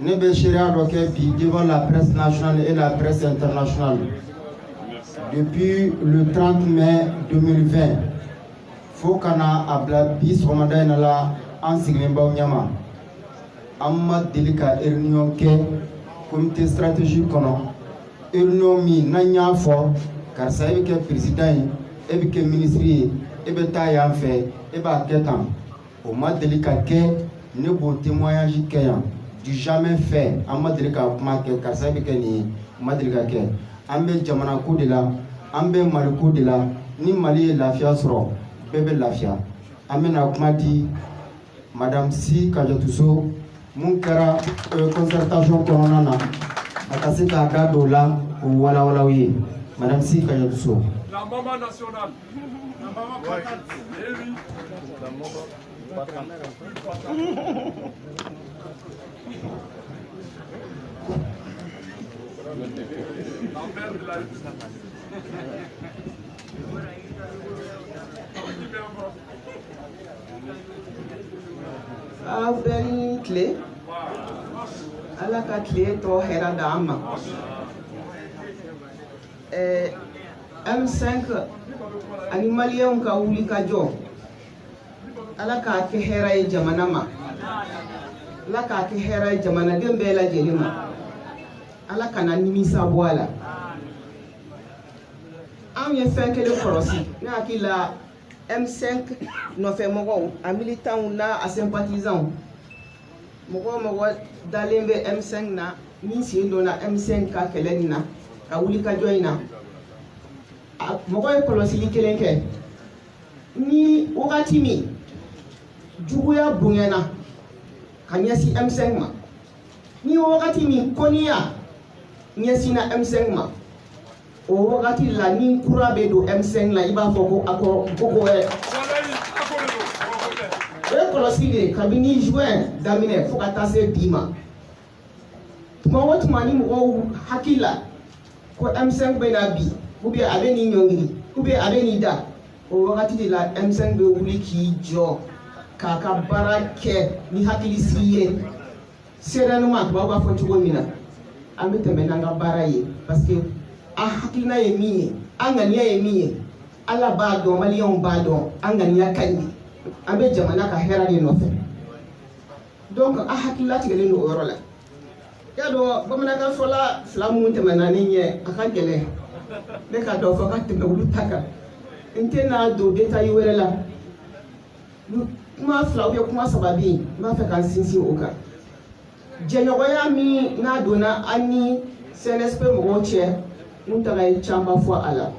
Ne bɛ seereya dɔ kɛ bi devant la presse nationale et la presse internationale. Depuis le 30 mai 2020, fo kana a bila bi sɔgɔmada in la an sigilen b'aw ɲɛma. An ma deli ka réunion kɛ comité stratégique kɔnɔ. Réunion min n'an y'a fɔ karisa e bɛ kɛ président ye, e bɛ kɛ ministre ye, e bɛ taa yan fɛ, e b'a kɛ tan. O ma deli ka kɛ, ne b'o témoignage kɛ yan. Du jamais fait, an ma deli ka kuma kɛ karisa bɛ kɛ nin ye, o ma deli ka kɛ. An bɛ jamana ko de la, an bɛ Mali ko de la. Ni Mali ye lafiya sɔrɔ, bɛɛ bɛ lafiya. An bɛna kuma di Madame Si Kajatuso mun kɛra concertation kɔnɔna na a ka se k'a da don o la o walawalaw ye. Madame Si Kajatuso. La maman nationale. La maman patente. Eh oui. La maman patente. Abel clé. Ala ka clé to hera dama. M5 animalien ka wuli ka jo. Ala ka ke hera e jamana ma. Ala ka ke hera e jamana den bela jelima. Ala kana nimisa boala. Am ye fɛn kelen kɔlɔsi ne hakili la M5 nɔfɛ mɔgɔw a militants n'a a sympathisants mɔgɔ dalen bɛ M5 na min sen donna M5 ka kɛlɛ nin na ka wuli ka jɔ in na mɔgɔ ye kɔlɔsili kelen kɛ ni wagati min juguya bonyana ka ɲɛsin M5 ma ni wagati min kɔniya ɲɛsinna M5 ma o wagati la ni kura bɛ don M5 la i b'a fɔ ko accord Bogo wɛrɛ o ye kɔlɔsi de kabini juin daminɛ fo ka taa se bi ma tuma o tuma ni mɔgɔw hakili la ko M5 bɛ na bi ou bien a bɛ nin ɲɔngiri ou bien a bɛ nin da o wagati de la M5 bɛ wuli k'i jɔ k'a ka baara kɛ ni hakilisigi ye sereinement tubabu b'a fɔ cogo min na an bɛ tɛmɛ n'an ka baara ye parce que a hakilina ye min ye an ŋaniya ye min ye ala b'a dɔn maliyɛnw b'a dɔn an ŋaniya ka ɲi an bɛ jamana ka hɛrɛ de nɔfɛ donc a hakilila tigɛlen don o yɔrɔ la y'a dɔn bamanankan fɔla fila minnu tɛmɛna ne ɲɛ a ka gɛlɛn ne ka dɔ fɔ ka tɛmɛ olu ta kan n tɛna don détail wɛrɛ la kuma fila ou bien kuma saba bɛ yen n b'a fɛ ka n sinsin o kan jɛɲɔgɔnya min n'a donna an ni CNSP mɔgɔw cɛ n taga ye caman fɔ a la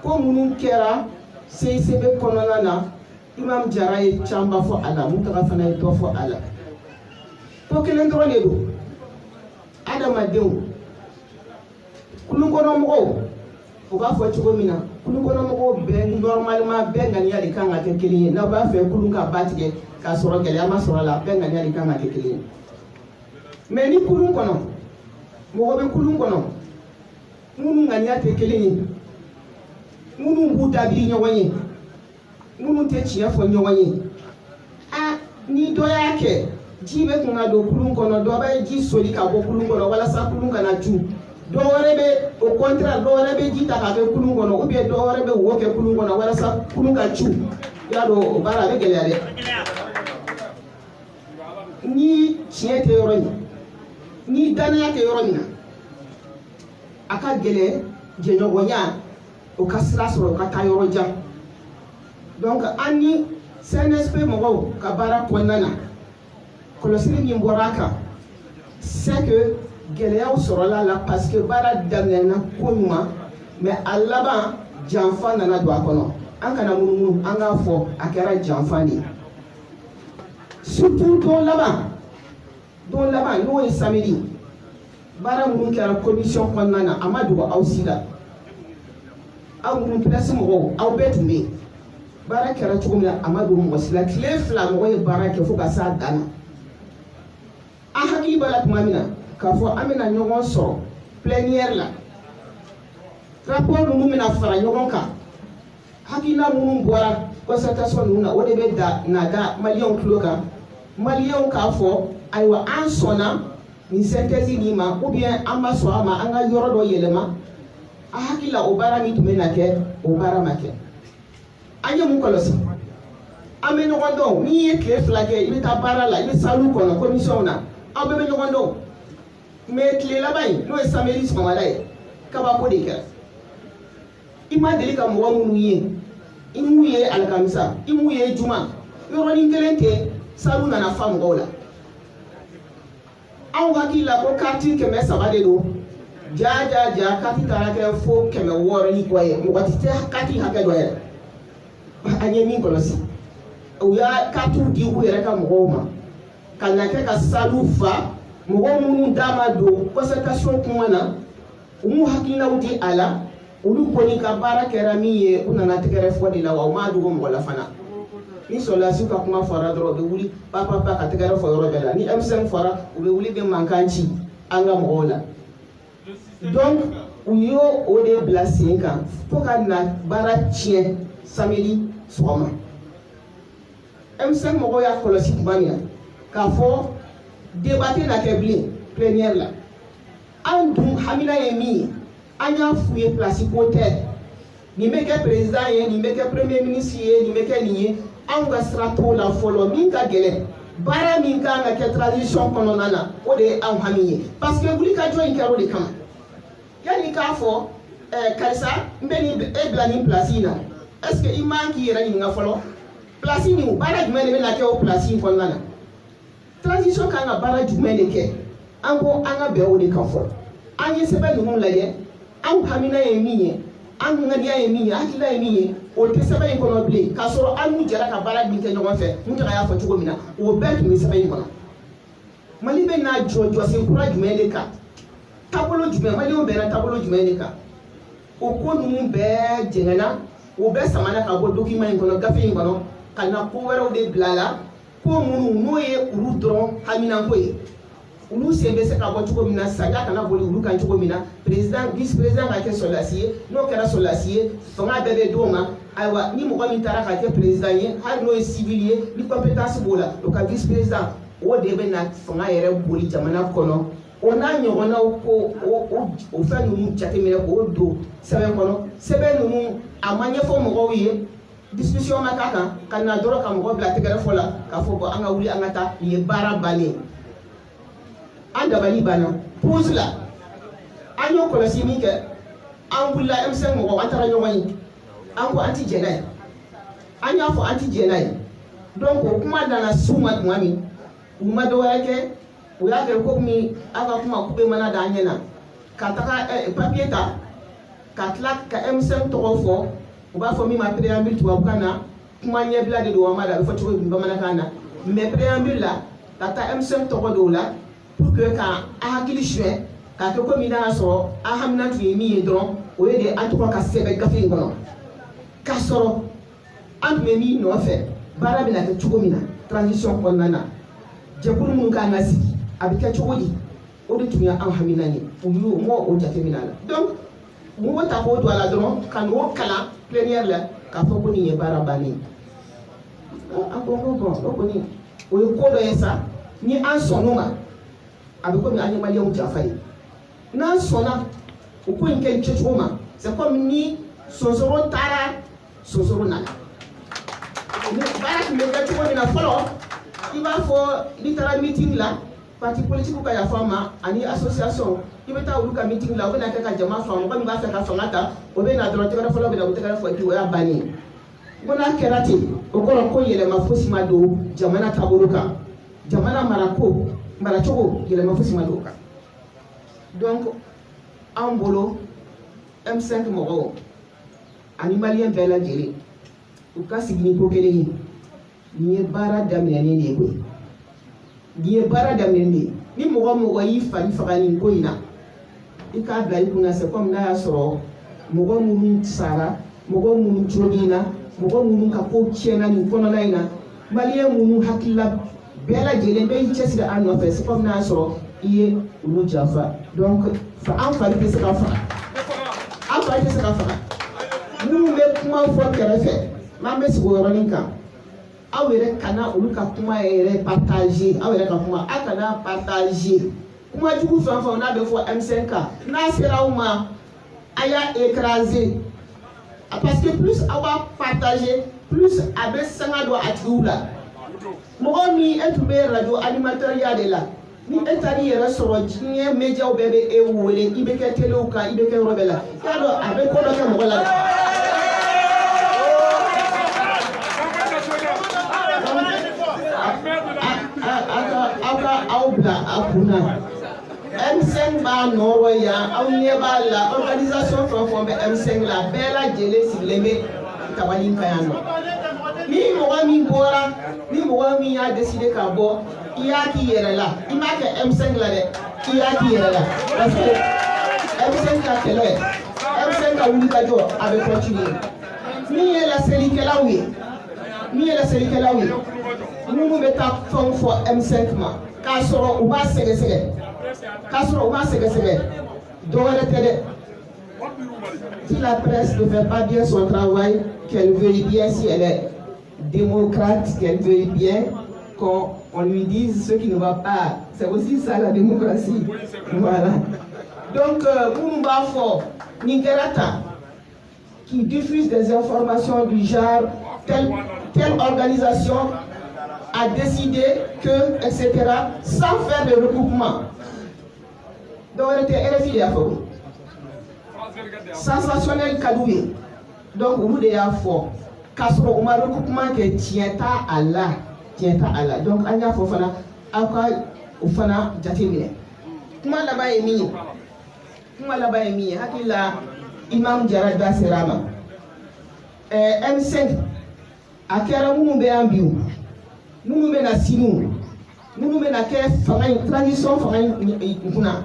ko minnu kɛra CICB kɔnɔna na Imam Jara ye caman fɔ a la n taga fana ye dɔ fɔ a la ko kelen dɔrɔn de don adamadenw kulukɔnɔmɔgɔw u b'a fɔ cogo min na kulukɔnɔmɔgɔw bɛɛ normalement bɛɛ ŋaniya de kan ka kɛ kelen ye n'aw b'a fɛ kulun ka ba tigɛ k'a sɔrɔ gɛlɛya ma sɔrɔ a la bɛɛ ŋaniya de kan ka kɛ kelen ye mais ni kulun kɔnɔ mɔgɔ bɛ kulun kɔnɔ minnu ŋaniya tɛ kelen ye minnu b'u dabiri ɲɔgɔn ye minnu tɛ tiɲɛ fɔ ɲɔgɔn ye ni dɔ y'a kɛ ji bɛ kun ka don kulun kɔnɔ dɔ bɛ ji soli ka bɔ kulun kɔnɔ walasa kulun kana cu dɔ wɛrɛ bɛ au contraire dɔ wɛrɛ bɛ ji ta k'a kɛ kulun kɔnɔ ou bien dɔ wɛrɛ bɛ wo kɛ kulun kɔnɔ walasa kulun ka cu y'a dɔn o baara a bɛ gɛlɛya dɛ ni tiɲɛ tɛ yɔrɔ min ni danaya tɛ yɔrɔ min na a ka gɛlɛn jɛɲɔgɔnya o ka sira sɔrɔ o ka taa yɔrɔ jan donc an ni CNSP mɔgɔw ka baara kɔnɔna na kɔlɔsili min bɔra a kan c'est que gɛlɛyaw sɔrɔla la parce que baara daminɛna ko ɲuman mais a laban janfa nana don a kɔnɔ an kana munumunu an k'a fɔ a kɛra janfa de ye surtout don laban n'o ye samedi baara minnu kɛra commission kɔnɔna na a ma dogo aw si la aw minnu presse mɔgɔw aw bɛɛ tun bɛ yen baara kɛra cogo min na a ma dogo mɔgɔ si la tile fila mɔgɔ ye baara kɛ fo ka s'a dan na an hakili b'a la tuma min na k'a fɔ an bɛna ɲɔgɔn sɔrɔ plénière la rapport ninnu bɛna fara ɲɔgɔn kan hakilina minnu bɔra concertation ninnu na o de bɛ na da maliyɛnw tulo kan maliyɛnw k'a fɔ ayiwa an sɔnna nin synthèse nin ma ou bien an ma sɔn a ma an ka yɔrɔ dɔ yɛlɛma a hakili la o baara min tun bɛ na kɛ o baara ma kɛ an ye mun kɔlɔsi an bɛ ɲɔgɔn dɔn n'i ye tile fila kɛ i bɛ taa baara la i bɛ salle kɔnɔ commission na aw bɛɛ bɛ ɲɔgɔn dɔn mais tile laban in n'o ye samedi sɔgɔmada ye kabako de kɛra i ma deli ka mɔgɔ minnu ye i m'u ye alakamisa i m'u ye juma yɔrɔnin kelen tɛ salle nana fa mɔgɔw la anw hakili la ko carte 300 de don ja carte taara kɛ fo 600 ni kɔ ye mɔgɔ tɛ carte hakɛ dɔ yɛrɛ an ye min kɔlɔsi u y'a carte di u yɛrɛ ka mɔgɔw ma ka na kɛ ka salle fa mɔgɔ minnu da ma don concertation kuma na u m'u hakilinaw di a la olu kɔni ka baara kɛra min ye u nana tɛgɛrɛ fɔ de la wa u m'a dogo mɔgɔ la fana ni sɔrɔlasiw ka kuma fɔra dɔrɔn u bɛ wuli papa ka tɛgɛrɛ fɔ yɔrɔ bɛɛ la ni M5 fɔra u bɛ wuli bɛ mankan ci an ka mɔgɔw la donc u y'o o de bila sen kan fo ka na baara tiɲɛ samedi sɔgɔma M5 mɔgɔw y'a kɔlɔsi tuma min na k'a fɔ débat tɛ na kɛ bilen plénière la an dun hamina ye min ye an y'a f'u ye place ko tɛ nin bɛ kɛ président ye nin bɛ kɛ premier ministre ye nin bɛ kɛ nin ye anw ka sira t'o la fɔlɔ min ka gɛlɛn baara min kan ka kɛ transition kɔnɔna na o de ye anw hami ye parce que wulikajɔ in kɛra o de kama yanni k'a fɔ karisa n bɛ nin e bila nin place in na est ce que i man k'i yɛrɛ ɲininka fɔlɔ place nin baara jumɛn de bɛ na kɛ o place in kɔnɔna na transition kan ka baara jumɛn de kɛ an ko an ka bɛn o de kan fɔlɔ an ye sɛbɛn ninnu lajɛ anw hamina ye min ye an ŋaniya ye min ye hakilila ye min ye o tɛ sɛbɛn in kɔnɔ bilen k'a sɔrɔ an n'u jɛra ka baara min kɛ ɲɔgɔn fɛ n tɔgɔ y'a fɔ cogo min na o bɛɛ tun bɛ sɛbɛn in kɔnɔ mali bɛ n'a jɔsen kura jumɛn de kan taabolo jumɛn maliɲɛnw bɛnna taabolo jumɛn de kan o ko ninnu bɛɛ jɛngɛnna o bɛɛ samana ka bɔ document in kɔnɔ gafe in kɔnɔ ka na ko wɛrɛw de bila a la ko minnu n'o ye olu dɔrɔn haminanko ye olu sen bɛ se ka bɔ cogo min na sariya kana boli olu kan cogo min na président vice président ka kɛ sɔrɔdasi ye n'o kɛra sɔrɔdasi ye fanga bɛɛ bɛ d'o ma ayiwa ni mɔgɔ min taara ka kɛ président ye hali n'o ye civil ye ni compétence b'o la o ka vice président o de bɛ na fanga yɛrɛ boli jamana kɔnɔ o n'a ɲɔgɔnnaw ko o fɛn ninnu jateminɛ k'o don sɛbɛn kɔnɔ sɛbɛn ninnu a ma ɲɛfɔ mɔgɔw ye discussion ma k'a kan ka na dɔrɔn ka mɔgɔ bila tɛgɛrɛ fɔ la k'a fɔ bɔn an ka wuli an ka taa nin ye baara bannen an dabali banna pause la an y'o kɔlɔsi min kɛ an wulila M5 mɔgɔw an taara ɲɔgɔn ye an ko an ti jɛn n'a ye an y'a fɔ an ti jɛn n'a ye donc o kuma nana s'u ma tuma min u ma dɔ wɛrɛ kɛ u y'a kɛ komi an ka kuma kube mana da an ɲɛ na ka taga papier ta ka tila ka M5 tɔgɔ fɔ u b'a fɔ min ma préambule tubabukan na kuma ɲɛbila de don an b'a da a bɛ fɔ cogo min bamanankan na mais préambule la ka taa M5 tɔgɔ don o la pour que ka an hakili suɲɛ k'a kɛ komi n'a y'a sɔrɔ an hamina tun ye min ye dɔrɔn o ye de an tɔgɔ ka sɛbɛn gafe in kɔnɔ k'a sɔrɔ an tun bɛ min nɔfɛ baara bɛ na kɛ cogo min na transition kɔnɔna na jɛkulu minnu kan ka sigi a bɛ kɛ cogo di o de tun ye an hamina ye u y'o m'o o jateminɛ a la donc mun bɛ ta k'o don a la dɔrɔn ka n'o kalan plénière la k'a fɔ ko nin ye baara bannen an ko bɔn o kɔni o ye ko dɔ ye sa ni an sɔnn'o ma a bɛ komi an ye maliyɛnw jafa ye n'an sɔnna o ko in kɛ kɛcogo ma c'est comme ni sonsoro taara sonsoro nana baara tun bɛ kɛ cogo min na fɔlɔ i b'a fɔ n'i taara meeting la parti politique ka yafa ma ani association i bɛ taa olu ka meeting la o bɛ na kɛ ka jama fa mɔgɔ min b'a fɛ ka fanga ta o bɛ na dɔrɔn tɛgɛrɛ fɔlɔ bɛ na o tɛgɛrɛ fɔ o y'a bannen ye ko n'a kɛra ten o kɔrɔ ko yɛlɛma fosi ma don jamana taabolo kan jamana maracogo yɛlɛma fosi ma don o kan donc an bolo M5 mɔgɔw ani maliyɛn bɛɛ lajɛlen u ka sigi ni ko kelen ye nin ye baara daminɛnen de ye koyi nin ye baara daminɛnen de ye ni mɔgɔ mɔgɔ y'i fari faga nin ko in na i k'a bila i kunna c'est comme n'a y'a sɔrɔ mɔgɔ minnu sara mɔgɔ minnu joginna mɔgɔ minnu ka ko tiɲɛna nin kɔnɔna in na maliyɛn minnu hakilila bɛɛ lajɛlen bɛ i cɛsiri a nɔfɛ c'est comme n'a y'a sɔrɔ i ye olu janfa donc an fari tɛ se ka faga an fari tɛ se ka faga minnu bɛ kuma fɔ kɛrɛfɛ n'an bɛ sigi o yɔrɔnin kan aw yɛrɛ kana olu ka kuma yɛrɛ partager aw yɛrɛ ka kuma aw kana partager kuma jugu fɛn fɛn n'a bɛ fɔ M5 kan n'a sera aw ma a y'a écraser parce que plus aw b'a partager plus a bɛ sanga don a tigiw la mɔgɔ min e tun bɛ radio animateur ya de la ni e taara i yɛrɛ sɔrɔ diɲɛ médiaw bɛɛ bɛ e wele i bɛ kɛ téléw kan i bɛ kɛ yɔrɔ bɛɛ la i y'a dɔn a bɛ ko dɔ kɛ mɔgɔ la. Aw bila a kunna M5 b'a nɔrɔ yan aw ɲɛ b'a la organisation fɛn o fɛn bɛ M5 la bɛɛ lajɛlen sigilen bɛ tabali kan yan nɔ ni mɔgɔ min bɔra ni mɔgɔ min y'a décider ka bɔ i y'a k'i yɛrɛ la i m'a kɛ M5 la dɛ i y'a k'i yɛrɛ la parce que M5 ka kɛlɛ M5 ka wulikajɔ a bɛ continuer min ye laselikɛlaw ye minnu bɛ taa fɛnw fɔ M5 ma k'a sɔrɔ u b'a sɛgɛsɛgɛ dɔwɛrɛ tɛ dɛ Si la presse ne fait pas bien son travail, qu'elle veuille bien, si elle est démocrate, qu'elle veuille bien qu'on lui dise ce qui ne va pas. C'est aussi ça la démocratie. Voilà. Donc, Mumba Fort, Nigerata, qui diffuse des informations du genre, telle organisation a décidé que, etc., sans faire de recoupement. Donc, elle était RFI de Afro. Sensationnel Kadoué. Donc, vous de Afro. Kasro, on a recoupement qui tient à Allah. Donc, Anya Fofana, Aka, Ufana, Jatimine. Comment là-bas est mis? Comment là-bas est mis? Hakila, Imam Jarada Serama. M5, Akera Moumoube Ambiou. Nous na sinou, nous na ke fangay tradition fangay kuna.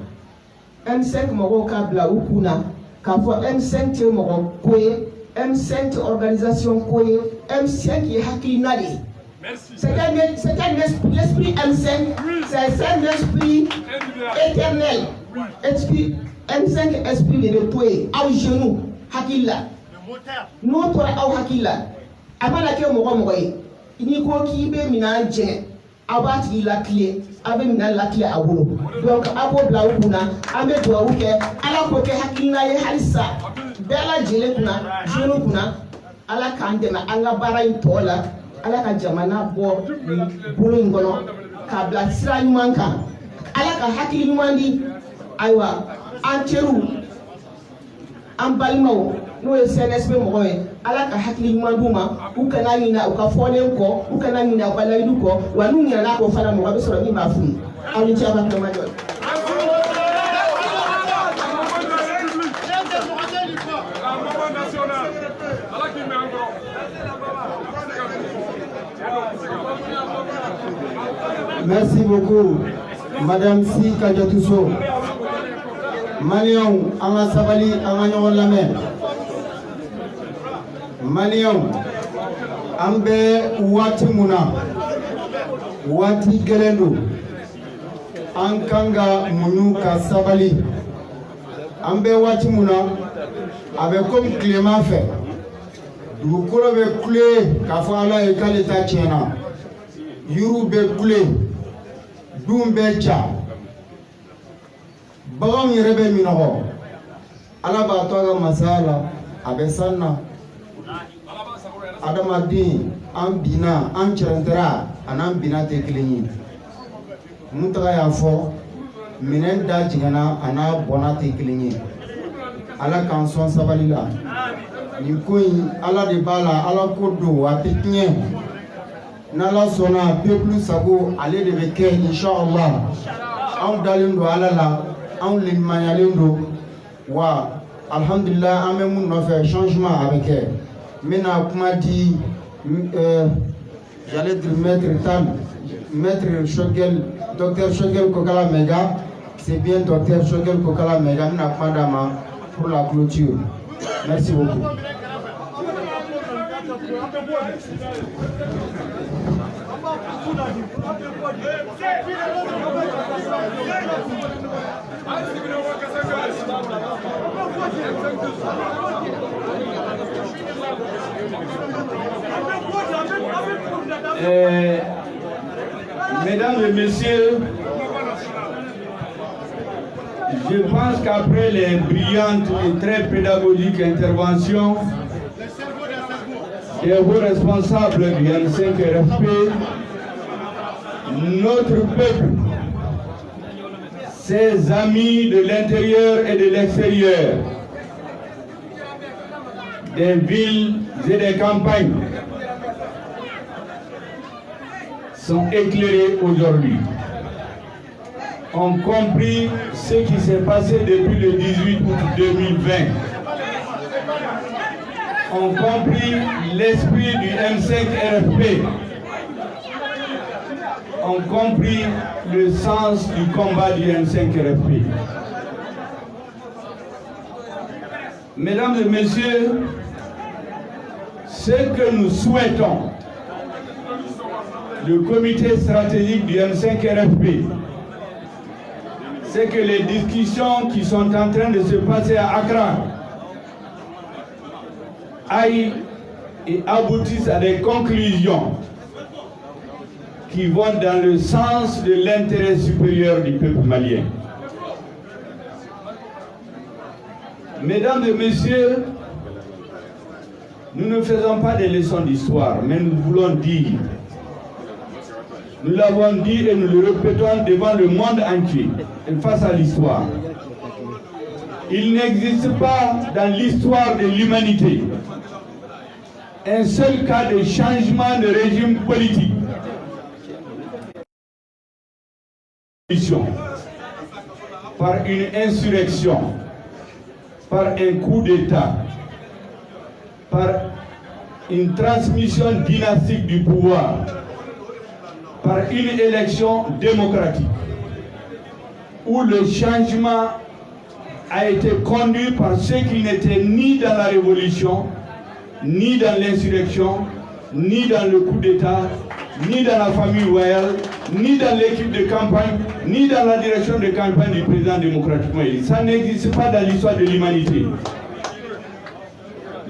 M5 moko kabla ukuna, kafo M5 te moko koye, M5 organisation koye, M5 yi hakinade. C'est un esprit, l'esprit M5, c'est un esprit éternel. Esprit M5 esprit de toye, au genou, hakila. Notre au hakila. Amana ke moko mokoye. Ni ko ki be mina je abati la clé abe mina la clé abolo donc abo bla ukuna abe do uke ala ko ke hakina ye halisa bela jele kuna jeno kuna ala kande na anga bara itola ala ka jamana bo bulu ngono ka bla sira nyumanka ala ka hakili nyumandi aywa anteru ambalmo no ye CNSP mo ye ala ka hakili manduma u kana mina u ka folen ko u kana mina u bala idu ko wa nu nya na ko fara mo ba soro ni ba fu ali ci aba ko ma jot Merci beaucoup Madame Si Kadiatousso. Malion anga sabali anga ñol la mer Malion ambe wati muna wati gelendo ankanga munu ka sabali ambe wati muna abe comme Clément fait dugukolo be kule ka fo ala e kale ta tiena yuru be kule dumbe cha bagam yere be minogo ala ba to ga masala abe sanna adamadi an bina an cerentera anan bina te kilinyi mutaga ya fo minen da jigana ana bona te kilinyi ala kan son sabalila ni koyi ala de bala ala kodo atiknye nala sona peuple sago ale de beke inshallah an dalindo ala la an limanyalindo wa alhamdulillah an be mun no fait changement avec elle maintenant comment dit j'allais dire maître Shogel docteur Shogel Kokala Mega c'est bien docteur Shogel Kokala Mega mina madama pour la clôture merci beaucoup. Mesdames et messieurs, je pense qu'après les brillantes et très pédagogiques interventions des hauts responsables du M5RFP, notre peuple, ses amis de l'intérieur et de l'extérieur, des villes et des campagnes, sont éclairés aujourd'hui, ont compris ce qui s'est passé depuis le 18 août 2020, ont compris l'esprit du M5RFP, ont compris le sens du combat du M5RFP. Mesdames et messieurs, ce que nous souhaitons, le comité stratégique du M5RFP, c'est que les discussions qui sont en train de se passer à Accra aillent et aboutissent à des conclusions qui vont dans le sens de l'intérêt supérieur du peuple malien. Mesdames et messieurs, nous ne faisons pas des leçons d'histoire, mais nous voulons dire, nous l'avons dit et nous le répétons devant le monde entier et face à l'histoire. Il n'existe pas dans l'histoire de l'humanité un seul cas de changement de régime politique par une insurrection, par un coup d'État, par une transmission dynastique du pouvoir, par une élection démocratique, où le changement a été conduit par ceux qui n'étaient ni dans la révolution, ni dans l'insurrection, ni dans le coup d'État, ni dans la famille royale, ni dans l'équipe de campagne, ni dans la direction de campagne du président démocratiquement élu. Ça n'existe pas dans l'histoire de l'humanité.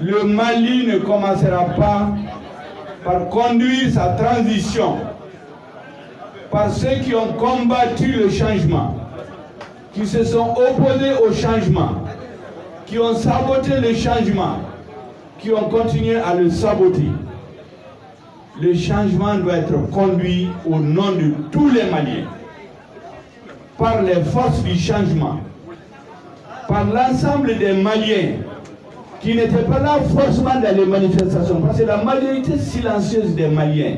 Le Mali ne commencera pas par conduire sa transition par ceux qui ont combattu le changement, qui se sont opposés au changement, qui ont saboté le changement, qui ont continué à le saboter. Le changement doit être conduit au nom de tous les Maliens, par les forces du changement, par l'ensemble des Maliens qui n'étaient pas là forcément dans les manifestations, parce que la majorité silencieuse des Maliens,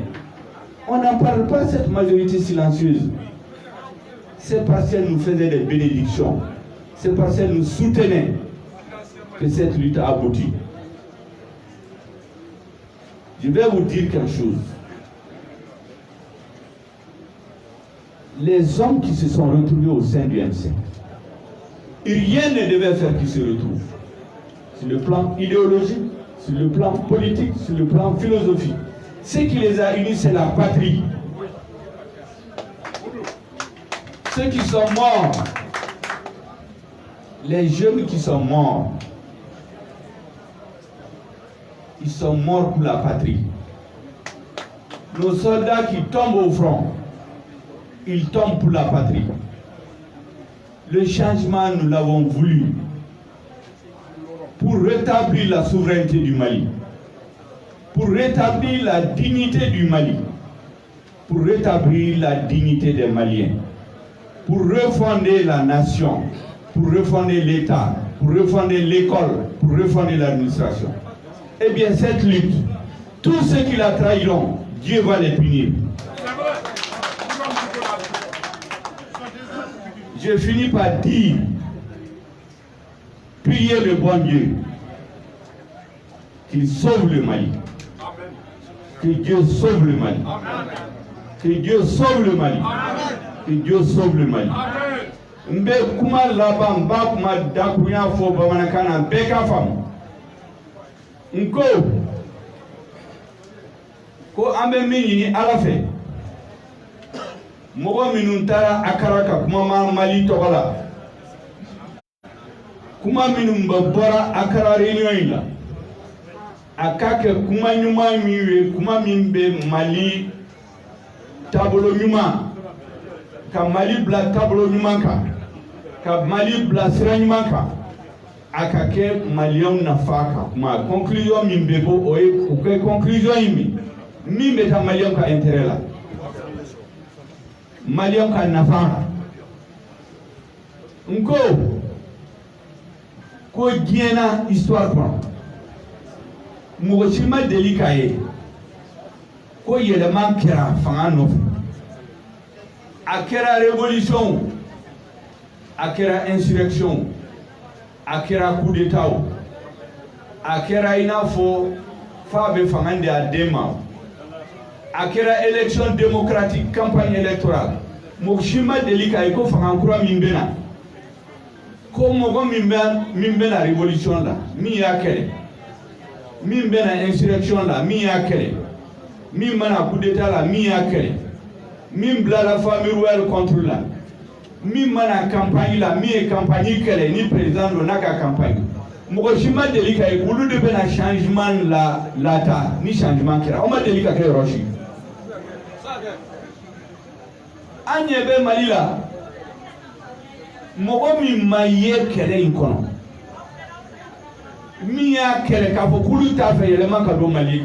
on n'en parle pas, cette majorité silencieuse. C'est parce qu'elle nous faisait des bénédictions, c'est parce qu'elle nous soutenait que cette lutte a abouti. Je vais vous dire quelque chose. Les hommes qui se sont retrouvés au sein du M5, rien ne devait faire qu'ils se retrouvent. Sur le plan idéologique, sur le plan politique, sur le plan philosophique. Ce qui les a unis, c'est la patrie. Ceux qui sont morts, les jeunes qui sont morts, ils sont morts pour la patrie. Nos soldats qui tombent au front, ils tombent pour la patrie. Le changement, nous l'avons voulu pour rétablir la souveraineté du Mali, pour rétablir la dignité du Mali, pour rétablir la dignité des Maliens, pour refonder la nation, pour refonder l'État, pour refonder l'école, pour refonder l'administration. Eh bien, cette lutte, tous ceux qui la trahiront, Dieu va les punir. Je finis par dire, priez le bon Dieu, qu'il sauve le Mali. Que Dieu sauve le Mali. Que Dieu sauve le Mali. Que Dieu sauve le Mali. Mbe kuma laba mba kuma dakunya fo bamanakana beka fam. Nko ko ambe minyi ala fe. Mogo minun tara akaraka kuma Mali togola. Kuma minun babora akara réunion la. Akake kuma nyuma miwe kuma mimbe Mali tabolo nyuma. Ka Mali bla tabolo nyuma ka Mali bla sira nyuma ka. Akake Malion nafaka kuma conclusion mimbebo oye ko conclusion yimi. Mimbe ta Malion ka intérêt la. Malion ka nafaka. Nko ko diena histoire quoi. Mouchima delikaye ko yelema kera fanga nofu akera révolution akera insurrection akera coup d'état akera inafo fabe fangande adema akera élection démocratique campagne électorale mouchima delikaye ko fanga kura mimbena ko mogo mimbena révolution la mi yakere min bena insurrection la mi ya kele min mana coup d'état la mi ya kele min bla la famille royale contre la min mana campagne la mi campagne kele ni président do naka campagne mɔgɔ si ma deli ka ye olu de bɛna changement lata ni changement kɛra aw ma deli ka kɛ yɔrɔ si an ɲɛ bɛ Mali la mɔgɔ min ma ye kɛlɛ in kɔnɔ min y'a kɛlɛ k'a fɔ k'olu t'a fɛ yɛlɛma ka don Mali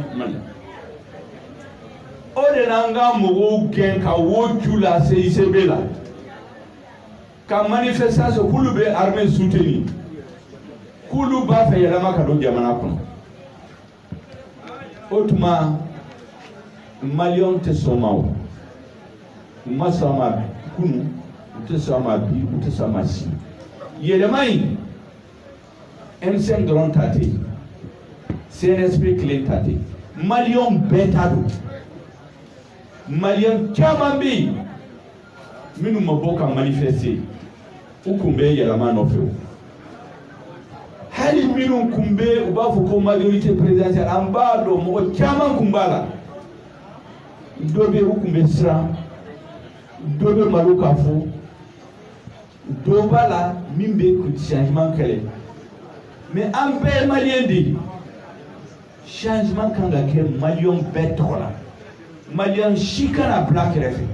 o de n'an ka mɔgɔw gɛn ka wo ju la CICB la ka manifestation k'olu bɛ armée soutenir k'olu b'a fɛ yɛlɛma ka don jamana kɔnɔ o tuma maliyɛnw tɛ sɔn ma o u ma sɔn ma kunu u tɛ sɔn ma bi u tɛ sɔn ma sini yɛlɛma in M5 dɔrɔn ta tɛ CNSP kelen ta tɛ maliyɛnw bɛɛ ta don maliyɛn caman bɛ yen minnu ma bɔ ka manifester u kun bɛ yɛlɛma nɔfɛ o hali minnu kun bɛ u b'a fɔ ko majorité présidentielle an b'a dɔn mɔgɔ caman kun b'a la dɔ bɛ u kun bɛ siran dɔ bɛ malo k'a fɔ dɔ b'a la min bɛ changement kɛlɛ mais an bɛɛ ye maliyɛn de ye changement kan ka kɛ maliyɛn bɛɛ tɔgɔ la maliyɛn si kana bila kɛrɛfɛ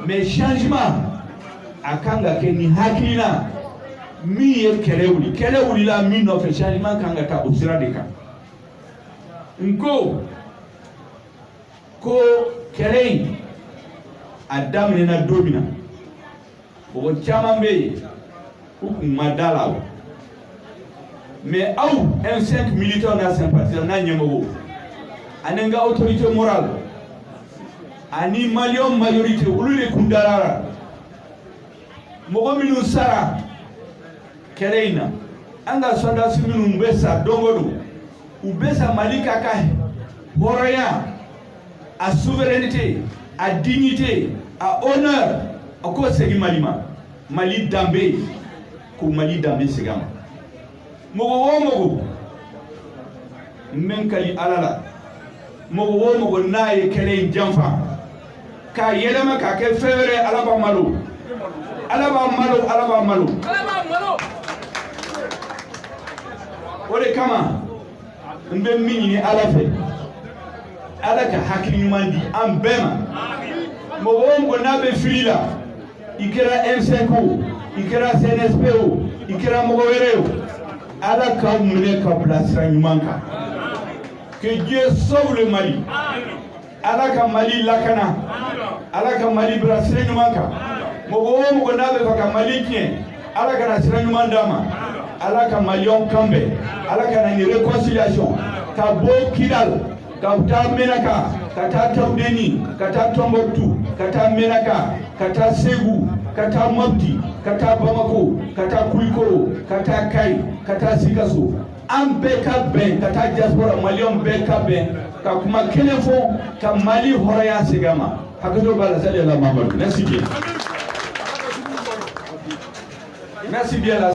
mais changement a kan ka kɛ ni hakilina min ye kɛlɛ wulila min nɔfɛ changement kan ka taa o sira de kan n ko kɛlɛ in a daminɛna don min na mɔgɔ caman bɛ yen u kun ma da la o mais aw M5 militaires n'a sympathisants n'a ɲɛmɔgɔw ani n ka autorité morale ani maliyɛn majorité olu de kun dara la mɔgɔ minnu sara kɛlɛ in na an ka soldats minnu bɛ sa don o don u bɛ sa Mali ka ka hɔrɔnya a souveraineté a dignité a honneur a k'o segin Mali ma Mali danbe ko Mali danbe segin a ma mɔgɔ o mɔgɔ n bɛ n kali Ala la mɔgɔ o mɔgɔ n'a ye kɛlɛ in janfa k'a yɛlɛma k'a kɛ fɛn wɛrɛ Ala b'a malo Ala b'a malo Ala b'a malo o de kama n bɛ min ɲini Ala fɛ Ala ka hakili ɲuman di an bɛɛ ma mɔgɔ o mɔgɔ n'a bɛ fili la i kɛra M5 o i kɛra CNSP o i kɛra mɔgɔ wɛrɛ o Ala k'aw minɛ ka bila sira ɲuman kan que Dieu sauve le Mali Ala ka Mali lakana Ala ka Mali bila sira ɲuman kan mɔgɔ o mɔgɔ n'a bɛ fɛ ka Mali tiɲɛ Ala kana sira ɲuman d'a ma Ala ka maliyɛnw kanbɛn Ala ka na ni réconciliation ka bɔ Kidal ka taa Menaka ka taa Tawudeni ka taa Tombouctou ka taa Menaka ka taa Ségou ka taa Mopti ka taa Bamako ka taa Kulikoro ka taa Kayi ka taa Sikaso an bɛɛ ka bɛn ka taa diaspora maliyɛnw bɛɛ ka bɛn ka kuma kelen fɔ ka Mali hɔrɔnya segin a ma hakɛto b'a la sali ala Mamadu merci bien